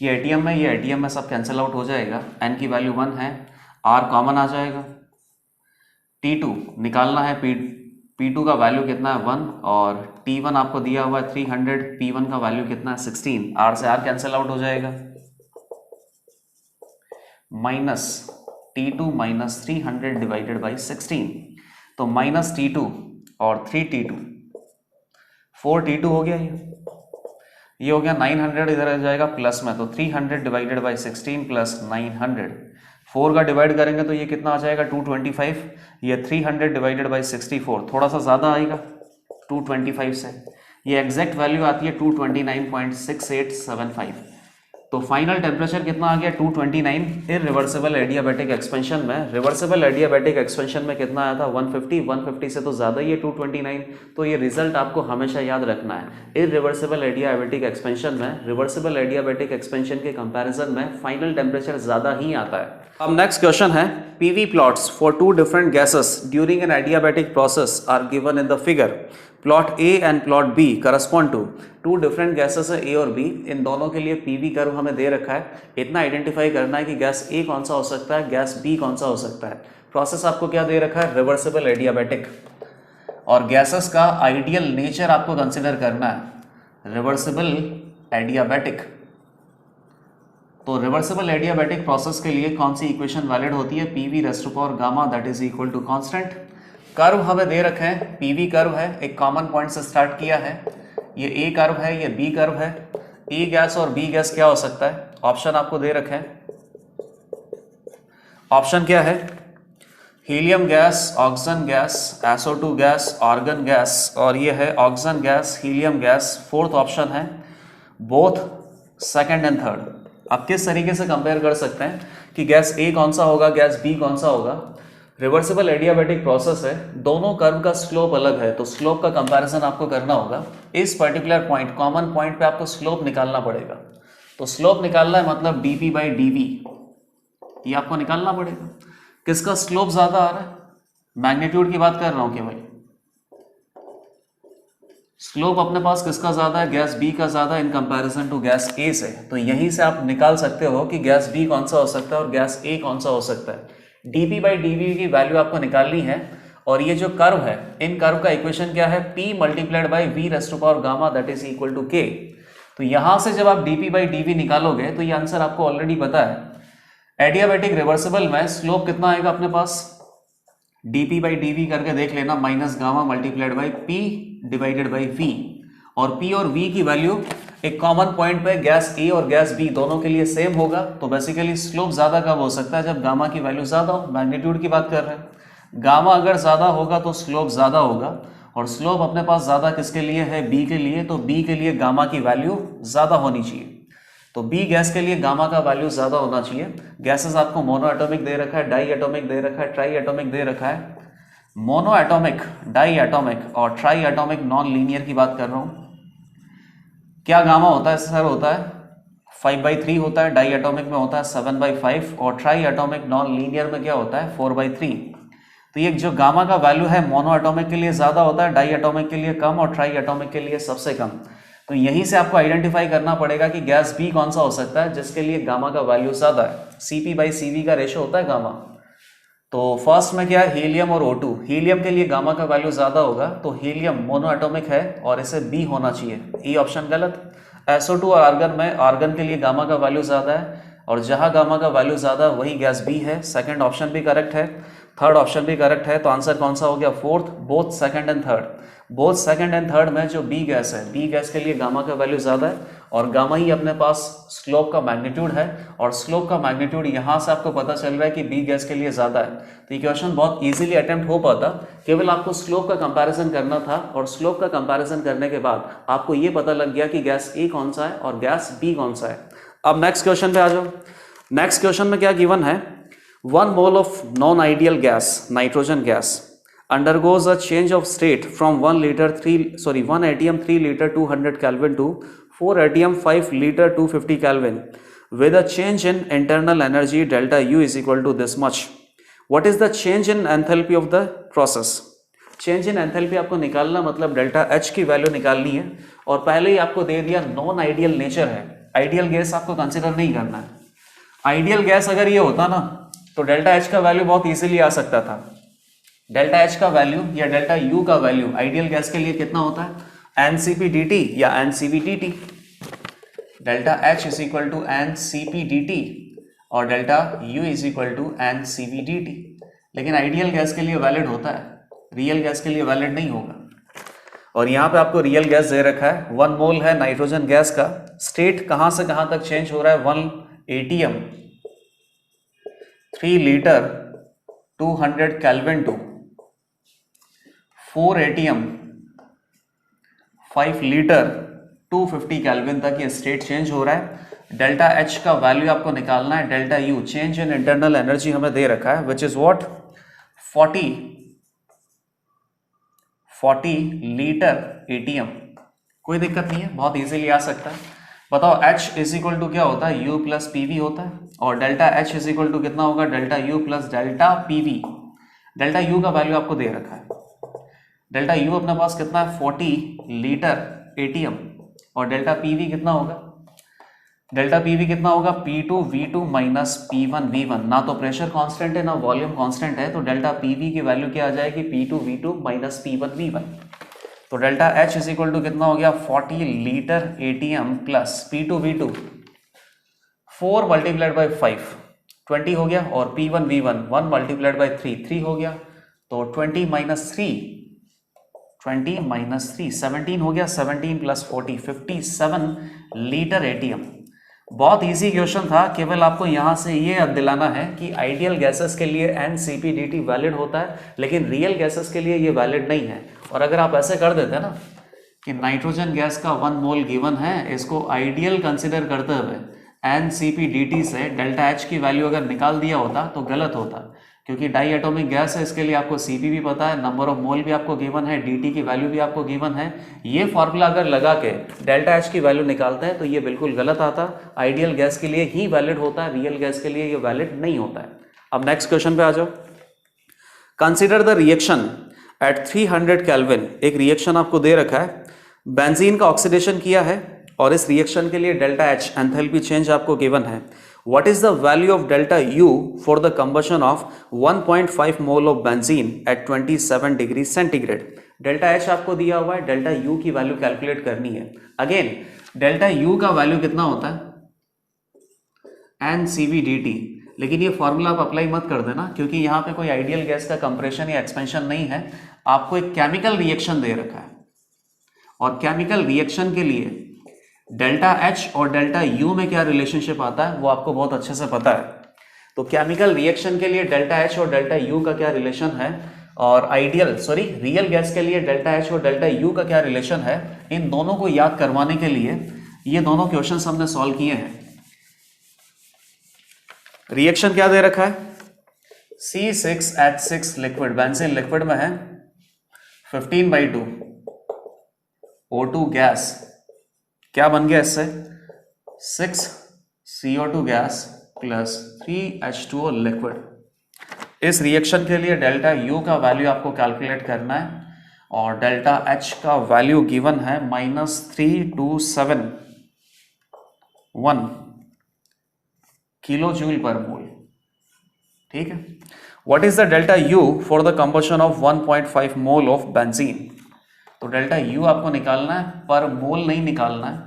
ये एटीएम में सब कैंसिल आउट हो जाएगा, n की वैल्यू 1 है, R कॉमन आ जाएगा, T2 निकालना है, P2 का वैल्यू कितना है 1 और T1 आपको दिया हुआ है 300, P1 का वैल्यू कितना है 16, R से R कैंसिल आउट हो जाएगा minus T2 minus 300 divided by 16 तो माइनस T2 और 3T2 4T2 हो गया। ये हो गया 900 इधर आ जाएगा प्लस में तो 300 डिवाइडेड बाई 16 प्लस 900 4 का डिवाइड करेंगे तो ये कितना आ जाएगा 225। ये 300 डिवाइडेड बाई 64 थोड़ा सा ज़्यादा आएगा 225 से, ये एग्जैक्ट वैल्यू आती है 229.6875। तो फाइनल टेम्परेचर कितना आ गया 229 इरिवर्सिबल एडियाबैटिक एक्सपेंशन में। रिवर्सिबल एडियाबैटिक एक्सपेंशन में कितना आया था 150 से तो ज़्यादा ही है 229। तो ये रिजल्ट आपको हमेशा याद रखना है। इरिवर्सिबल एडियाबैटिक एक्सपेंशन में रिवर्सिबल एडियाबैटिक एक्सपेंशन के कंपैरिजन में फाइनल टेम्परेचर ज़्यादा ही आता है। अब नेक्स्ट क्वेश्चन है PV plots for 2 different gases during an adiabatic process are given in the figure. Plot A and plot B correspond to 2 different gases है A और B। इन दोनों के लिए PV कर्व हमें दे रखा है, इतना आइडेंटिफाई करना है कि गैस A कौन सा हो सकता है, गैस B कौन सा हो सकता है। प्रोसेस आपको क्या दे रखा है रिवर्सिबल एडियाबैटिक और गैसेस का आइडियल नेचर आपको कंसिडर करना है रिवर्सिबल एडियाबैटिक। तो रिवर्सिबल एडियाबैटिक प्रोसेस के लिए कौन सी इक्वेशन वैलिड होती है PV raised to power gamma that is equal to constant. Curve हमें दे रखे हैं, PV कर्व है, एक कॉमन पॉइंट से स्टार्ट किया है, ये A कर्व है, ये B कर्व है। A गैस और B गैस क्या हो सकता है, ऑप्शन आपको दे रखे हैं। ऑप्शन क्या है helium gas, oxygen gas, SO2 gas, argon gas, और ये है oxygen gas, helium gas. Fourth option है बोथ सेकंड एंड थर्ड। आप किस तरीके से कंपेयर कर सकते हैं कि गैस ए कौन सा होगा, गैस बी कौन सा होगा? रिवर्सिबल एडियाबैटिक प्रोसेस है, दोनों कर्व का स्लोप अलग है, तो स्लोप का कंपैरिजन आपको करना होगा। इस पर्टिकुलर पॉइंट, कॉमन पॉइंट पे आपको स्लोप निकालना पड़ेगा। तो स्लोप निकालना है मतलब dp बाई dv, ये आपको निकालना पड़ेगा। किसका स्लोप ज्यादा आ रहा है? मैग्नीट्यूड की बात कर रहा हूं केवल। स्लोप अपने पास किसका ज्यादा है? गैस बी का ज्यादा इन कंपैरिजन टू गैस ए से। तो यहीं से आप निकाल सकते हो कि गैस बी कौन सा हो सकता है और गैस ए कौन सा हो सकता है। dp बाई dv की वैल्यू आपको निकालनी है। और ये जो कर्व है, इन कर्व का इक्वेशन क्या है? p multiplied by v raise to power gamma that is equal to k। तो यहां से जब आप dp बाई dv निकालोगे तो ये आंसर आपको ऑलरेडी पता है। एडियाबैटिक रिवर्सिबल में स्लोप कितना आएगा अपने पास? dp बाई dv करके देख लेना, minus gamma multiplied by p divided by v। और p और v की वैल्यू एक कॉमन पॉइंट पे गैस a और गैस b दोनों के लिए सेम होगा। तो बेसिकली स्लोप ज्यादा कब हो सकता है? जब गामा की वैल्यू ज्यादा हो। मैग्नीट्यूड की बात कर रहे हैं, गामा अगर ज्यादा होगा तो स्लोप ज्यादा होगा। और स्लोप अपने पास ज्यादा किसके लिए है? b के लिए। तो b के लिए गामा की वैल्यू ज्यादा होनी चाहिए। तो बी गैस के लिए गामा का वैल्यू ज्यादा होना चाहिए। गैसेस आपको मोनो एटॉमिक दे रखा है, डाई एटॉमिक दे रखा है, ट्राई एटॉमिक दे रखा है। मोनो एटॉमिक, डाई एटॉमिक और ट्राई एटॉमिक नॉन लीनियर की बात कर रहा हूं। क्या गामा होता है सर? होता है 5/3 होता है, डाई एटॉमिक में होता है 7/5 और ट्राई एटॉमिक नॉन लीनियर में क्या होता है? 4/3। तो ये जो गामा का वैल्यू है मोनो एटॉमिक के लिए ज्यादा होता है, डाई एटॉमिक के लिए कम और ट्राई एटॉमिक के लिए सबसे कम। तो यहीं से आपको आइडेंटिफाई करना पड़ेगा कि गैस बी कौन सा हो सकता है जिसके लिए गामा का वैल्यू ज्यादा है। Cp बाई Cv का रेशो होता है गामा। तो फर्स्ट में क्या है? हीलियम और O2। हीलियम के लिए गामा का वैल्यू ज्यादा होगा, तो हीलियम मोनो एटॉमिक है और इसे बी होना चाहिए। ई ऑप्शन गलत। SO2 और आर्गन में, आर्गन के लिए गामा का वैल्यू ज्यादा है और जहां गामा का वैल्यू ज्यादा वही गैस बी है। सेकंड ऑप्शन भी करेक्ट है, थर्ड ऑप्शन भी करेक्ट है। तो आंसर कौन सा हो गया? Fourth, both second and third. Both second and third में जो बी गैस है, बी गैस के लिए गामा का वैल्यू ज्यादा है और गामा ही अपने पास स्लोप का मैग्नीट्यूड है। और स्लोप का मैग्नीट्यूड यहां से आपको पता चल रहा है कि बी गैस के लिए ज्यादा है। तो ये क्वेश्चन बहुत इजीली अटेम्प्ट हो पाता, केवल आपको स्लोप का कंपैरिजन करना था। और स्लोप का कंपैरिजन करने के बाद आपको ये पता लग गया कि गैस ए कौन सा है और गैस बी कौन सा है। अब नेक्स्ट क्वेश्चन पे आ जाओ। नेक्स्ट क्वेश्चन में क्या गिवन है? 1 mole of non ideal gas, nitrogen gas, undergoes a change of state from 1 atm 3 liter 200 Kelvin to 4 atm 5 liter 250 Kelvin with a change in internal energy delta U is equal to this much. What is the change in enthalpy of the process? Change in enthalpy आपको निकालना मतलब delta H की value निकालनी है। और पहले ही आपको दे दिया नॉन आइडियल नेचर है, आइडियल गैस आपको कंसिडर नहीं करना है। आइडियल गैस अगर ये होता ना तो डेल्टा H का वैल्यू बहुत इजीली आ सकता था। डेल्टा H का वैल्यू या डेल्टा U का वैल्यू आइडियल गैस के लिए कितना होता है? NCP/dt या NCV/dt। Delta H is equal to NCP/dt और delta U is equal to NCV/dt। लेकिन आइडियल गैस के लिए वैलिड होता है, रियल गैस के लिए वैलिड नहीं होगा। और यहाँ पे आपको रियल गैस दे रखा है, 1 मोल है नाइट्रोजन गैस का। स्टेट कहां से कहां तक चेंज हो रहा है? 1 atm 3 litre 200 kelvin to 4 atm 5 litre 250 kelvin तक ये स्टेट चेंज हो रहा है। डेल्टा H का वैल्यू आपको निकालना है। Delta U, change in internal energy हमें दे रखा है, which is what? 40 litre atm। कोई दिक्कत नहीं है, बहुत इजीली आ सकता है। बताओ H इज इक्वल टू क्या होता है? U प्लस PV होता है। और delta H is equal to कितना होगा? Delta U plus delta PV। Delta U का वैल्यू आपको दे रखा है। डेल्टा U अपने पास कितना है? 40 लीटर atm। और डेल्टा PV कितना होगा? डेल्टा PV कितना होगा? P2V2 minus P1V1। ना तो प्रेशर कांस्टेंट है ना वॉल्यूम कांस्टेंट है, तो डेल्टा PV की वैल्यू क्या आ जाएगी? P2V2 minus P1V1। तो delta H is equal to कितना हो गया? 40 litre atm plus P2V2 4 multiplied by 5 20 हो गया और P1V1 1 मल्टीप्लाइड बाई 3 हो गया। तो 20 माइनस 3 17 हो गया। 17 प्लस 40 57 लीटर atm। बहुत इजी क्वेश्चन था, केवल आपको यहाँ से ये याद दिलाना है कि आइडियल गैसेस के लिए NCP/dt वैलिड होता है, लेकिन रियल गैसेस के लिए ये वैलिड नहीं है। और अगर आप ऐसे कर देते ना कि नाइट्रोजन गैस का 1 मोल गिवन है, इसको आइडियल कंसिडर करते हुए NCP/dt से डेल्टा H की वैल्यू अगर निकाल दिया होता तो गलत होता, क्योंकि डाई एटॉमिक गैस है, इसके लिए आपको Cp भी पता है, नंबर ऑफ मोल भी आपको गिवन है, dt की वैल्यू भी आपको गिवन है। ये फॉर्मूला अगर लगा के डेल्टा H की वैल्यू निकालते हैं तो ये बिल्कुल गलत आता। आइडियल गैस के लिए ही वैलिड होता है, रियल गैस के लिए ये वैलिड नहीं होता है। अब नेक्स्ट क्वेश्चन पे आ जाओ। Consider the reaction at 300 kelvin. एक रिएक्शन आपको दे रखा है, बेंजीन का ऑक्सीडेशन किया है और इस रिएक्शन के लिए डेल्टा H एंथैल्पी चेंज आपको गिवन है। What is the value of delta U for the combustion of 1.5 mole of benzene at 27 degree centigrade? Delta H आपको दिया हुआ है, डेल्टा U की वैल्यू कैलकुलेट करनी है। अगेन डेल्टा U का वैल्यू कितना होता है? NCV/dt। लेकिन ये फॉर्मूला आप अप्लाई मत कर देना, क्योंकि यहाँ पे कोई आइडियल गैस का कंप्रेशन या एक्सपेंशन नहीं है। आपको एक केमिकल रिएक्शन दे रखा है और केमिकल रिएक्शन के लिए डेल्टा H और डेल्टा U में क्या रिलेशनशिप आता है वो आपको बहुत अच्छे से पता है। तो केमिकल रिएक्शन के लिए डेल्टा H और डेल्टा U का क्या रिलेशन है, और रियल गैस के लिए डेल्टा H और डेल्टा U का क्या रिलेशन है, इन दोनों को याद करवाने के लिए ये दोनों क्वेश्चंस हमने सॉल्व किए हैं। रिएक्शन क्या दे रखा है? C6H6 लिक्विड, बेंजीन लिक्विड में है, 15/2 O2 गैस, क्या बन गया इससे? 6 CO2 gas plus 3 H2O liquid. इस रिएक्शन के लिए डेल्टा U का वैल्यू आपको कैलकुलेट करना है और डेल्टा H का वैल्यू गिवन है -3271 किलो जूल पर मोल। ठीक है। What is the delta U for the combustion of 1.5 mole of benzene? तो डेल्टा U आपको निकालना है, पर मोल नहीं निकालना है,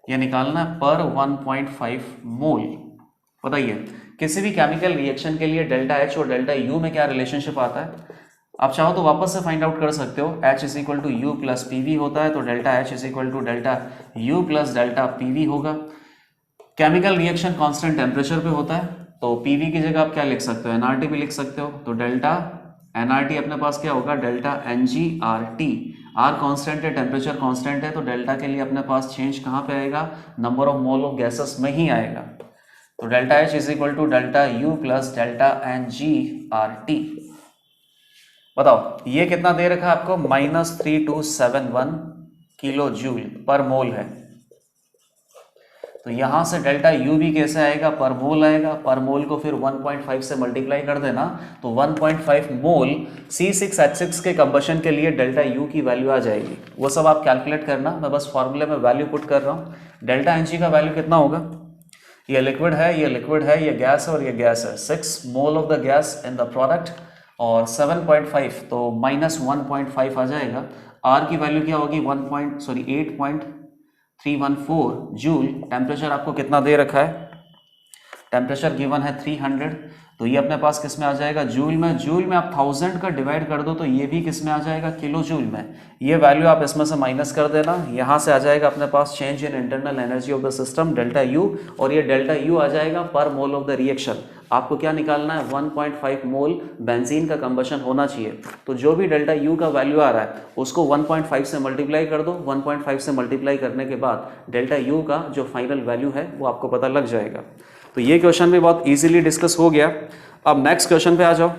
यह निकालना है पर 1.5 मोल। बताइए किसी भी केमिकल रिएक्शन के लिए डेल्टा H और डेल्टा U में क्या रिलेशनशिप आता है? आप चाहो तो वापस से फाइंड आउट कर सकते हो। H is equal to U plus PV होता है, तो delta H is equal to delta U plus delta PV होगा। केमिकल रिएक्शन कांस्टेंट टेम्परेचर पे होता है, तो PV की जगह आप क्या लिख सकते हो? nRT भी लिख सकते हो, तो डेल्टा nRT अपने पास क्या होगा? Delta NgRT। R कांस्टेंट है, टेम्परेचर कांस्टेंट है, तो डेल्टा के लिए अपने पास चेंज कहाँ पे आएगा? Number of mole of gases में ही आएगा। तो delta H is equal to delta U plus delta NgRT। बताओ ये कितना दे रखा है आपको? -3271 किलो जूल पर मोल है। तो यहां से डेल्टा U भी कैसे आएगा? पर मोल आएगा। पर मोल को फिर 1.5 से मल्टीप्लाई कर देना, तो 1.5 मोल C6H6 के कंबशन के लिए डेल्टा U की वैल्यू आ जाएगी। वो सब आप कैलकुलेट करना, मैं बस फॉर्मूले में वैल्यू पुट कर रहा हूँ। डेल्टा Ng का वैल्यू कितना होगा? ये लिक्विड है, ये लिक्विड है, ये गैस है और ये गैस है। 6 मोल of the gas in the product और 7.5, तो -1.5 आ जाएगा। R की वैल्यू क्या होगी? 8.314 जूल। टेम्परेचर आपको कितना दे रखा है? टेम्परेचर गिवन है 300, तो ये अपने पास किस में आ जाएगा? जूल में। जूल में आप 1000 का डिवाइड कर दो तो ये भी किस में आ जाएगा? किलो जूल में। ये वैल्यू आप इसमें से माइनस कर देना, यहाँ से आ जाएगा अपने पास change in internal energy of the system delta U, और ये डेल्टा U आ जाएगा पर मोल ऑफ द रिएक्शन। आपको क्या निकालना है? 1.5 मोल बेंजीन का कंबशन होना चाहिए। तो जो भी डेल्टा U का वैल्यू आ रहा है उसको 1.5 से मल्टीप्लाई कर दो। 1.5 से मल्टीप्लाई करने के बाद डेल्टा U का जो फाइनल वैल्यू है वो आपको पता लग जाएगा। तो ये क्वेश्चन भी बहुत इजीली डिस्कस हो गया। अब नेक्स्ट क्वेश्चन पे आ जाओ।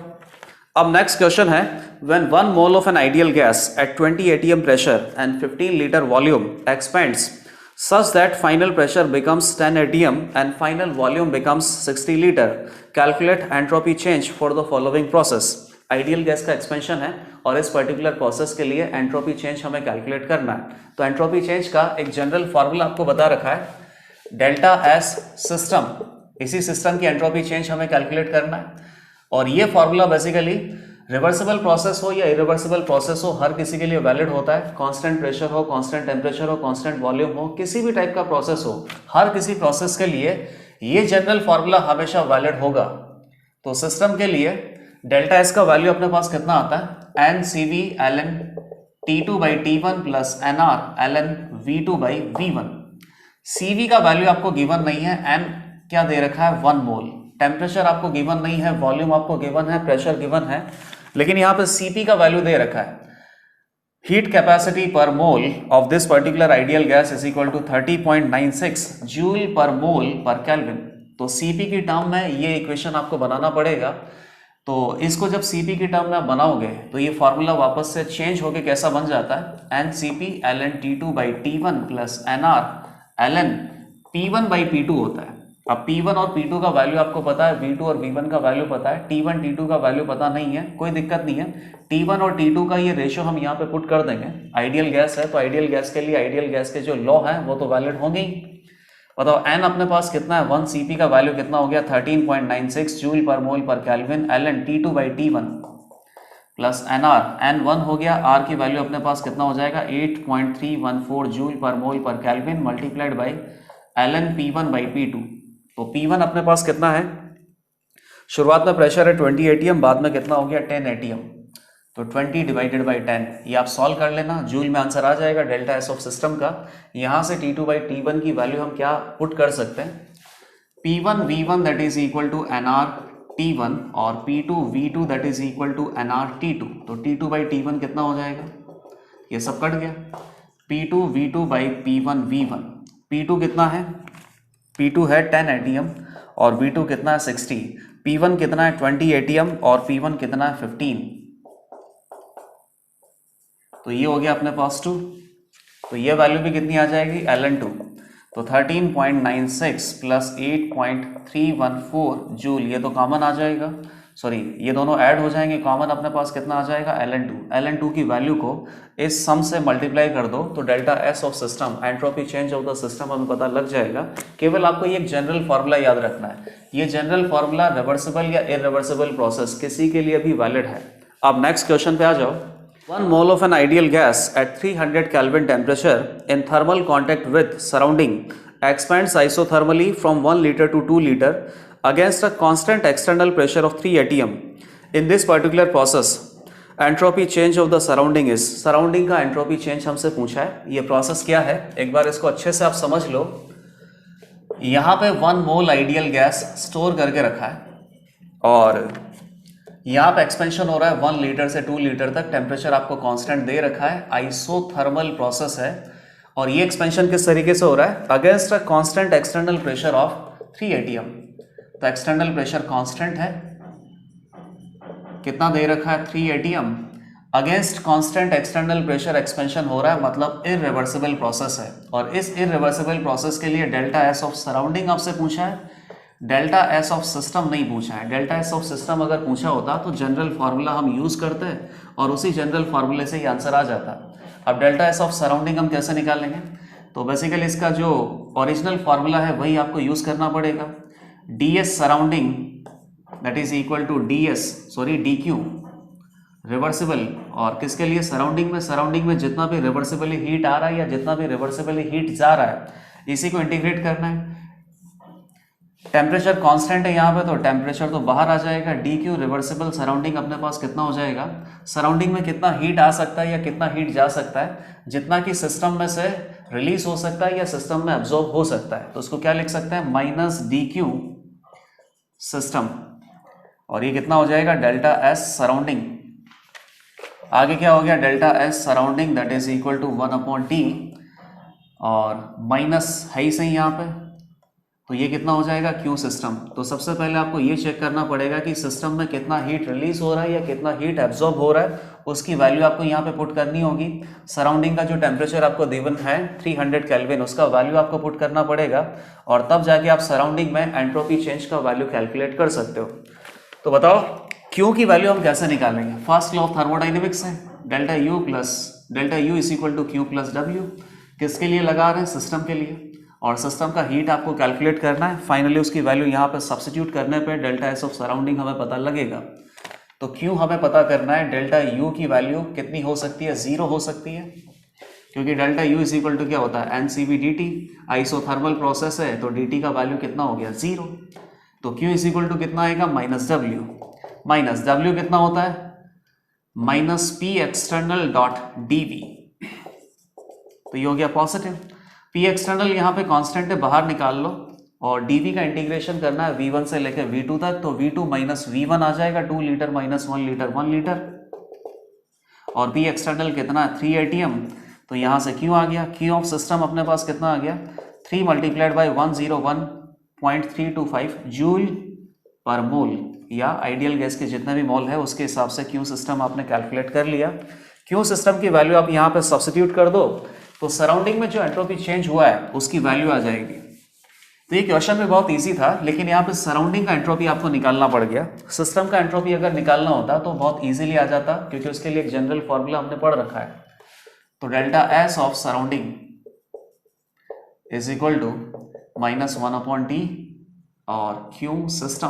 अब नेक्स्ट क्वेश्चन है, when 1 mole of an ideal gas at 20 atm pressure and 15 litre volume expends such that final pressure becomes 10 atm and final volume becomes 60 liter. Calculate entropy change for the following process. Ideal gas का expansion है और इस particular process के लिए entropy change हमें calculate करना है। तो एंट्रोपी चेंज का एक जनरल फॉर्मूला आपको बता रखा है, डेल्टा S सिस्टम। इसी सिस्टम की एंट्रोपी चेंज हमें कैलकुलेट करना है और ये फॉर्मूला बेसिकली रिवर्सिबल प्रोसेस हो या इरिवर्सिबल प्रोसेस हो, हर किसी के लिए वैलिड होता है। कांस्टेंट प्रेशर हो, कांस्टेंट टेम्परेचर हो, कांस्टेंट वॉल्यूम हो, किसी भी टाइप का प्रोसेस हो, हर किसी प्रोसेस के लिए ये जनरल फॉर्मूला हमेशा वैलिड होगा। तो सिस्टम के लिए डेल्टा S का वैल्यू अपने पास कितना आता है? NCV ln T2/T1 plus NR ln V2/V1। Cv का वैल्यू आपको गिवन नहीं है, n क्या दे रखा है 1 मोल। टेम्परेचर आपको गिवन नहीं है, वॉल्यूम आपको गिवन है, प्रेशर गिवन है, लेकिन यहाँ पे Cp का वैल्यू दे रखा है। Heat capacity per mole of this particular ideal gas is equal to 30.96 joule per mole पर केल्विन। तो Cp की टर्म में ये इक्वेशन आपको बनाना पड़ेगा। तो इसको जब Cp की टर्म में आप बनाओगे तो ये फॉर्मूला वापस से चेंज होके कैसा बन जाता है, NCP ln T2 by T1 plus NR ln P1 by P2 होता है। अब P1 और P2 का वैल्यू आपको पता है, V2 और V1 का वैल्यू पता है, T1 T2 का वैल्यू पता नहीं है, कोई दिक्कत नहीं है। T1 और T2 का ये रेशियो हम यहाँ पे पुट कर देंगे। आइडियल गैस है तो आइडियल गैस के लिए आइडियल गैस के जो लॉ है वो तो वैलिड होंगे ही। बताओ n अपने पास कितना है, 1 Cp का वैल्यू कितना हो गया 13.96 जूल पर मोल पर kelvin ln T2 by T1 plus NR n1 हो गया, R की वैल्यू अपने पास कितना हो जाएगा 8.314 जूल पर मोल पर kelvin multiplied by ln P1 by P2। तो P1 अपने पास कितना है, शुरुआत में प्रेशर है 20 atm, बाद में कितना हो गया 10 atm, तो 20 डिवाइडेड बाई 10, ये आप सॉल्व कर लेना, जूल में आंसर आ जाएगा डेल्टा एस ऑफ सिस्टम का। यहाँ से T2 बाई T1 की वैल्यू हम क्या पुट कर सकते हैं, P1 V1 that is equal to NR T1 और P2 V2 that is equal to NR T2। तो T2 बाई T1 कितना हो जाएगा, ये सब कट गया, P2 V2 by P1 V1। P2 कितना है, P2 है 10 atm और V2 कितना है 60, P1 कितना है 20 atm और P1 कितना है 15, तो ये हो गया अपने पास 2। तो ये वैल्यू भी कितनी आ जाएगी ln 2, तो 13.96 प्लस 8.314 जूल, ये तो कॉमन आ जाएगा, सॉरी ये दोनों ऐड हो जाएंगे, कॉमन अपने पास कितना आ जाएगा ln 2 की वैल्यू को इस सम से मल्टीप्लाई कर दो तो delta S of system, entropy change of the system हमें पता लग जाएगा। केवल आपको ये एक जनरल फार्मूला याद रखना है, ये जनरल फार्मूला रिवर्सिबल या इरिवर्सिबल प्रोसेस किसी के लिए भी वैलिड है। अब नेक्स्ट क्वेश्चन पे आ जाओ। 1 mole of an ideal gas at 300 Kelvin temperature in thermal contact with surrounding expands isothermally from 1 liter to 2 liter against a constant external pressure of 3 atm. In this particular process, entropy change of the surrounding is, surrounding का entropy change हमसे पूछा है, ये process क्या है एक बार इसको अच्छे से आप समझ लो। यहाँ पे 1 मोल आइडियल गैस स्टोर करके रखा है और यहाँ पे एक्सपेंशन हो रहा है 1 लीटर से 2 लीटर तक, टेम्परेचर आपको कांस्टेंट दे रखा है, आइसोथर्मल प्रोसेस है और ये एक्सपेंशन किस तरीके से हो रहा है, against a constant external pressure of 3 atm। तो एक्सटर्नल प्रेशर कांस्टेंट है, कितना दे रखा है 3 atm, against constant external pressure expansion हो रहा है, मतलब इरिवर्सिबल प्रोसेस है। और इस इरिवर्सिबल प्रोसेस के लिए डेल्टा एस ऑफ सराउंडिंग आपसे पूछा है, डेल्टा एस ऑफ सिस्टम नहीं पूछा है। डेल्टा एस ऑफ सिस्टम अगर पूछा होता तो जनरल फार्मूला हम यूज करते और उसी जनरल फार्मूले से ही आंसर आ जाता। अब डेल्टा एस ऑफ सराउंडिंग हम कैसे निकालेंगे, तो बेसिकली इसका जो ओरिजिनल फार्मूला है वही आपको यूज करना पड़ेगा, D S surrounding that is equal to D S sorry D Q reversible, और किसके लिए सराउंडिंग में, सराउंडिंग में जितना भी रिवर्सिबली हीट आ रहा है या जितना भी रिवर्सिबली हीट जा रहा है इसी को इंटीग्रेट करना है। टेम्परेचर कांस्टेंट है यहाँ पे तो टेम्परेचर तो बाहर आ जाएगा, डी क्यू रिवर्सिबल सराउंडिंग अपने पास कितना हो जाएगा, सराउंडिंग में कितना हीट आ सकता है या कितना हीट जा सकता है, जितना कि सिस्टम में से रिलीज हो सकता है या सिस्टम में एब्जॉर्ब हो सकता है, तो उसको क्या लिख सकते हैं माइनस डी क्यू सिस्टम, और ये कितना हो जाएगा डेल्टा एस सराउंडिंग। आगे क्या हो गया delta S surrounding that is equal to 1/T और माइनस है ही सही यहाँ पे, तो ये कितना हो जाएगा क्यू सिस्टम। तो सबसे पहले आपको ये चेक करना पड़ेगा कि सिस्टम में कितना हीट रिलीज हो रहा है या कितना हीट एब्जॉर्ब हो रहा है, उसकी वैल्यू आपको यहाँ पे पुट करनी होगी। सराउंडिंग का जो टेम्परेचर आपको गिवन है 300 केल्विन, उसका वैल्यू आपको पुट करना पड़ेगा और तब जाके आप सराउंडिंग में एंट्रोपी चेंज का वैल्यू कैलकुलेट कर सकते हो। तो बताओ क्यू की वैल्यू हम कैसे निकालेंगे, फर्स्ट लॉ ऑफ थर्मोडाइनमिक्स है, delta U is equal to Q plus W, किसके लिए लगा रहे हैं सिस्टम के लिए, और सिस्टम का हीट आपको कैलकुलेट करना है। फाइनली उसकी वैल्यू यहाँ पर सब्स्टिट्यूट करने पे डेल्टा एस ऑफ सराउंडिंग हमें पता लगेगा। तो क्यू हमें पता करना है, डेल्टा यू की वैल्यू कितनी हो सकती है, 0 हो सकती है, क्योंकि delta U is equal to क्या होता है NCV D T, isothermal process है तो डी टी का वैल्यू कितना हो गया 0। तो क्यू इज इक्वल टू कितना आएगा माइनस डब्ल्यू कितना होता है minus P external dot D V, तो ये हो गया पॉजिटिव। पी एक्सटर्नल यहाँ पे कांस्टेंट है, बाहर निकाल लो, और डीवी का इंटीग्रेशन करना है V1 से लेकर V2 तक, तो V2 माइनस V1 आ जाएगा, 2 लीटर माइनस 1 लीटर 1 लीटर, और पी एक्सटर्नल कितना है 3 ATM, तो यहाँ से Q आ गया, Q ऑफ सिस्टम अपने पास कितना आ गया 3 मल्टीप्लाइड बाई 101.325 जूल पर मोल, या आइडियल गैस के जितने भी मोल है उसके हिसाब से Q सिस्टम आपने कैलकुलेट कर लिया। Q सिस्टम की वैल्यू आप यहाँ पे सब्स्टिट्यूट कर दो तो सराउंडिंग में जो एंट्रोपी चेंज हुआ है उसकी वैल्यू आ जाएगी। तो ये क्वेश्चन भी बहुत इजी था, लेकिन यहाँ पे सराउंडिंग का एंट्रोपी आपको निकालना पड़ गया। सिस्टम का एंट्रोपी अगर निकालना होता तो बहुत इजीली आ जाता, क्योंकि उसके लिए एक जनरल फॉर्मूला हमने पढ़ रखा है। तो delta S of surrounding is equal to -1/T और Q system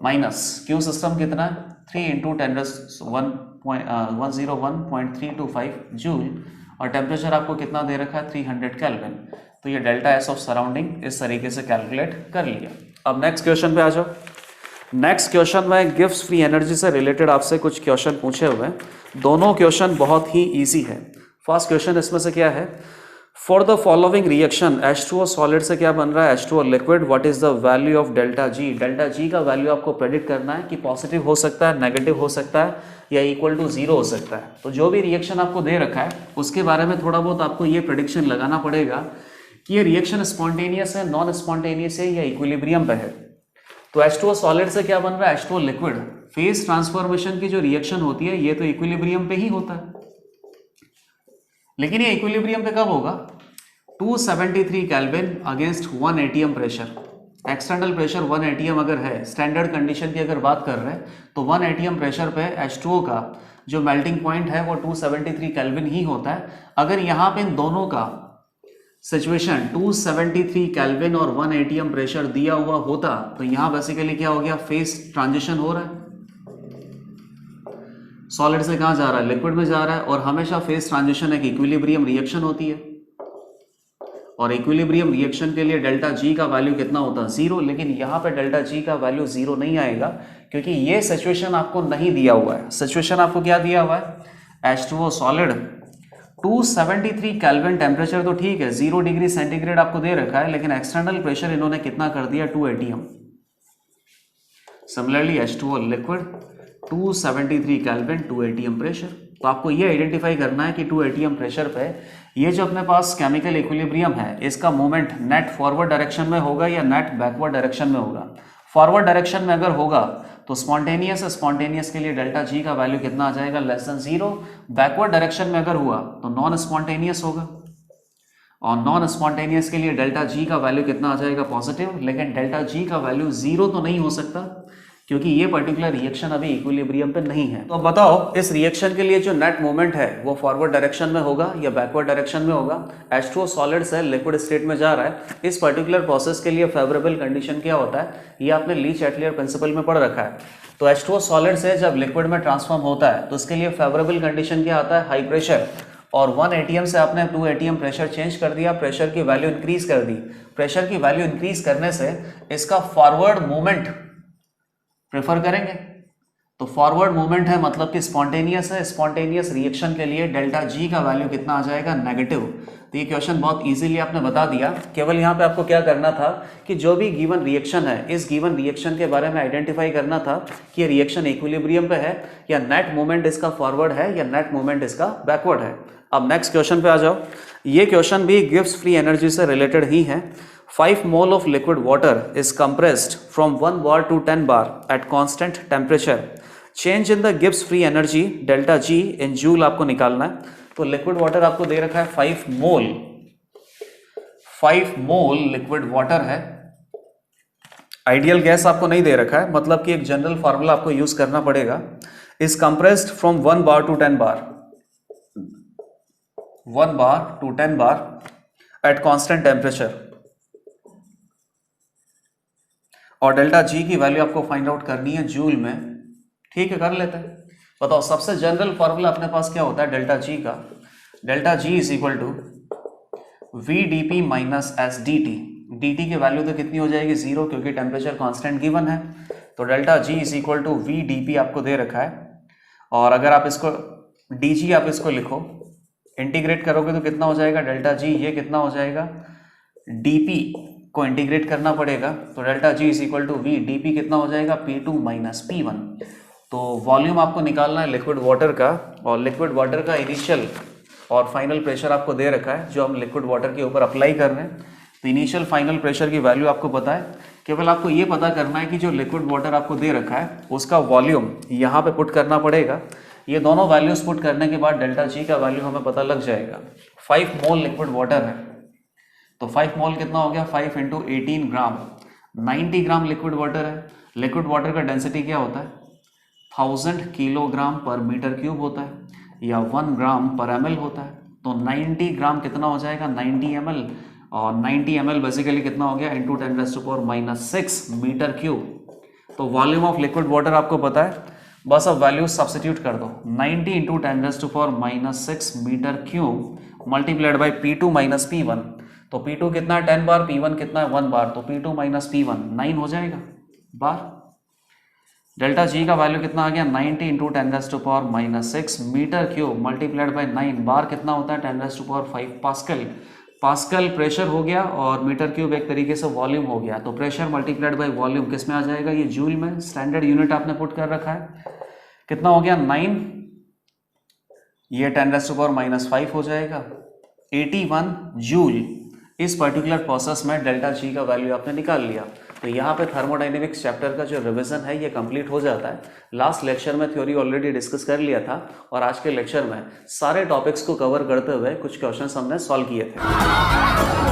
minus Q system कितना है 3 × 10⁻101.325 जूल, और टेम्परेचर आपको कितना दे रखा है 300 केल्विन। तो ये डेल्टा एस ऑफ सराउंडिंग इस तरीके से कैलकुलेट कर लिया। अब नेक्स्ट क्वेश्चन पे आ जाओ। नेक्स्ट क्वेश्चन में गिब्स फ्री एनर्जी से रिलेटेड आपसे कुछ क्वेश्चन पूछे हुए हैं। दोनों क्वेश्चन बहुत ही इजी है। फर्स्ट क्वेश्चन इसमें से क्या है, for the following reaction H2O solid से क्या बन रहा है H2O liquid, what is the value of delta G. Delta G का वैल्यू आपको प्रेडिक्ट करना है कि पॉजिटिव हो सकता है, नेगेटिव हो सकता है, या इक्वल टू 0 हो सकता है। तो जो भी रिएक्शन आपको दे रखा है उसके बारे में थोड़ा बहुत आपको ये प्रेडिक्शन लगाना पड़ेगा कि ये रिएक्शन स्पॉन्टेनियस है, नॉन स्पॉन्टेनियस है, या इक्विलिब्रियम पे है। तो H2O सॉलिड से क्या बन रहा है H2O लिक्विड। फेज ट्रांसफॉर्मेशन की जो रिएक्शन होती है ये तो इक्विलिब्रियम पे ही होता है, लेकिन ये इक्विलिब्रियम पे कब होगा 273 kelvin against 1 ATM pressure. External pressure 1 ATM अगर है, स्टैंडर्ड कंडीशन की अगर बात कर रहे हैं तो 1 ATM प्रेशर पे H2O का जो मेल्टिंग पॉइंट है वो 273 केल्विन ही होता है। अगर यहाँ पे इन दोनों का सिचुएशन 273 केल्विन और 1 ATM प्रेशर दिया हुआ होता तो यहाँ बेसिकली क्या हो गया, फेज ट्रांजिशन हो रहा है, सॉलिड से कहाँ जा रहा है लिक्विड में जा रहा है, और हमेशा फेज ट्रांजिशन एक इक्विलिब्रियम रिएक्शन होती है, और इक्विलिब्रियम रिएक्शन के लिए डेल्टा जी का वैल्यू कितना होता है 0। लेकिन यहाँ पे डेल्टा जी का वैल्यू 0 नहीं आएगा, क्योंकि ये सिचुएशन आपको नहीं दिया हुआ है। सिचुएशन आपको क्या दिया हुआ है H2O सॉलिड 273 केल्विन टेम्परेचर तो ठीक है, 0 डिग्री सेंटीग्रेड आपको दे रखा है, लेकिन एक्सटर्नल प्रेशर इन्होंने कितना कर दिया 2 ATM। Similarly H2O liquid 273 kelvin 2 ATM pressure. तो आपको ये आइडेंटिफाई करना है कि 2 ATM प्रेशर पे ये जो अपने पास केमिकल इक्विलिब्रियम है इसका मोमेंट नेट फॉरवर्ड डायरेक्शन में होगा या नेट बैकवर्ड डायरेक्शन में होगा। फॉरवर्ड डायरेक्शन में अगर होगा तो स्पॉन्टेनियस के लिए डेल्टा जी का वैल्यू कितना आ जाएगा <0। बैकवर्ड डायरेक्शन में अगर हुआ तो नॉन स्पॉन्टेनियस होगा, और नॉन स्पॉन्टेनियस के लिए डेल्टा जी का वैल्यू कितना आ जाएगा पॉजिटिव। लेकिन डेल्टा जी का वैल्यू 0 तो नहीं हो सकता, क्योंकि ये पर्टिकुलर रिएक्शन अभी इक्विलिब्रियम पे नहीं है। तो बताओ इस रिएक्शन के लिए जो नेट मोमेंट है वो फॉरवर्ड डायरेक्शन में होगा या बैकवर्ड डायरेक्शन में होगा। H2O सॉलिड से लिक्विड स्टेट में जा रहा है, इस पर्टिकुलर प्रोसेस के लिए फेवरेबल कंडीशन क्या होता है ये आपने लीच-एटलियर प्रिंसिपल में पढ़ रखा है। तो H2O सॉलिड से जब लिक्विड में ट्रांसफॉर्म होता है तो उसके लिए फेवरेबल कंडीशन क्या आता है हाई प्रेशर, और 1 ATM से आपने 2 ATM प्रेशर चेंज कर दिया, प्रेशर की वैल्यू इंक्रीज कर दी। प्रेशर की वैल्यू इंक्रीज करने से इसका फॉरवर्ड मूवमेंट प्रेफर करेंगे। तो फॉरवर्ड मूवमेंट है मतलब कि स्पॉन्टेनियस है, स्पॉन्टेनियस रिएक्शन के लिए डेल्टा जी का वैल्यू कितना आ जाएगा नेगेटिव। तो ये क्वेश्चन बहुत इजीली आपने बता दिया। केवल यहाँ पे आपको क्या करना था कि जो भी गिवन रिएक्शन है इस गिवन रिएक्शन के बारे में आइडेंटिफाई करना था कि ये रिएक्शन इक्विलिब्रियम पे है, या नेट मूवमेंट इसका फॉरवर्ड है, या नेट मूवमेंट इसका बैकवर्ड है। अब नेक्स्ट क्वेश्चन पे आ जाओ। ये क्वेश्चन भी गिब्स फ्री एनर्जी से रिलेटेड ही है। 5 mole of liquid water is compressed from 1 bar to 10 bar at constant temperature. Change in the Gibbs free energy delta G in joule आपको निकालना है। तो लिक्विड वाटर आपको दे रखा है 5 मोल लिक्विड वाटर है। आइडियल गैस आपको नहीं दे रखा है, मतलब कि एक जनरल फार्मूला आपको यूज करना पड़ेगा। Is compressed from 1 bar to 10 bar, 1 bar to 10 bar at constant temperature, और डेल्टा जी की वैल्यू आपको फाइंड आउट करनी है जूल में। ठीक है, कर लेते हैं। बताओ सबसे जनरल फॉर्मूला अपने पास क्या होता है डेल्टा जी का। Delta G is equal to VdP minus SdT। dt की वैल्यू तो कितनी हो जाएगी 0, क्योंकि टेम्परेचर कांस्टेंट गिवन है। तो delta G is equal to VdP आपको दे रखा है, और अगर आप इसको dg आप इसको लिखो इंटीग्रेट करोगे तो कितना हो जाएगा डेल्टा जी, ये कितना हो जाएगा dp को इंटीग्रेट करना पड़ेगा, तो delta G is equal to V, dp कितना हो जाएगा P2 माइनस P1। तो वॉल्यूम आपको निकालना है लिक्विड वाटर का, और लिक्विड वाटर का इनिशियल और फाइनल प्रेशर आपको दे रखा है जो हम लिक्विड वाटर के ऊपर अप्लाई कर रहे हैं। तो इनिशियल फाइनल प्रेशर की वैल्यू आपको पता है, केवल आपको ये पता करना है कि जो लिक्विड वाटर आपको दे रखा है उसका वॉल्यूम यहाँ पे पुट करना पड़ेगा। ये दोनों वैल्यूज पुट करने के बाद डेल्टा जी का वैल्यू हमें पता लग जाएगा। 5 मोल लिक्विड वाटर है, तो 5 मोल कितना हो गया 5 इंटू 18 ग्राम, 90 ग्राम लिक्विड वाटर है। लिक्विड वाटर का डेंसिटी क्या होता है 1000 किलोग्राम पर मीटर क्यूब होता है या 1 ग्राम पर ml होता है। तो 90 ग्राम कितना हो जाएगा 90 ml, और 90 ml बेसिकली कितना हो गया इंटू 10⁻⁻6 मीटर क्यूब। तो वॉल्यूम ऑफ लिक्विड वाटर आपको पता है, बस अब वैल्यू सब्स्टिट्यूट कर दो, 90 into 10⁻⁻6 meter cube multiplied by P2 minus P1। तो P2 कितना है 10 बार, P1 कितना है 1 बार, तो P2 माइनस P1 9 हो जाएगा बार। डेल्टा जी का वैल्यू कितना आ गया 90 into 10⁻⁻6 meter cube multiplied by 9 bar कितना होता है 10⁻5 पास्कल। पास्कल प्रेशर हो गया और मीटर क्यूब एक तरीके से वॉल्यूम हो गया। तो प्रेशर मल्टीप्लाइड बाई वॉल्यूम किस में आ जाएगा, ये जूल में, स्टैंडर्ड यूनिट आपने पुट कर रखा है। कितना हो गया 9, ये 10⁻5 हो जाएगा 81 जूल। इस पर्टिकुलर प्रोसेस में डेल्टा जी का वैल्यू आपने निकाल लिया। तो यहाँ पे थर्मोडाइनेमिक्स चैप्टर का जो रिवीजन है ये कंप्लीट हो जाता है। लास्ट लेक्चर में थ्योरी ऑलरेडी डिस्कस कर लिया था और आज के लेक्चर में सारे टॉपिक्स को कवर करते हुए कुछ क्वेश्चंस हमने सॉल्व किए थे।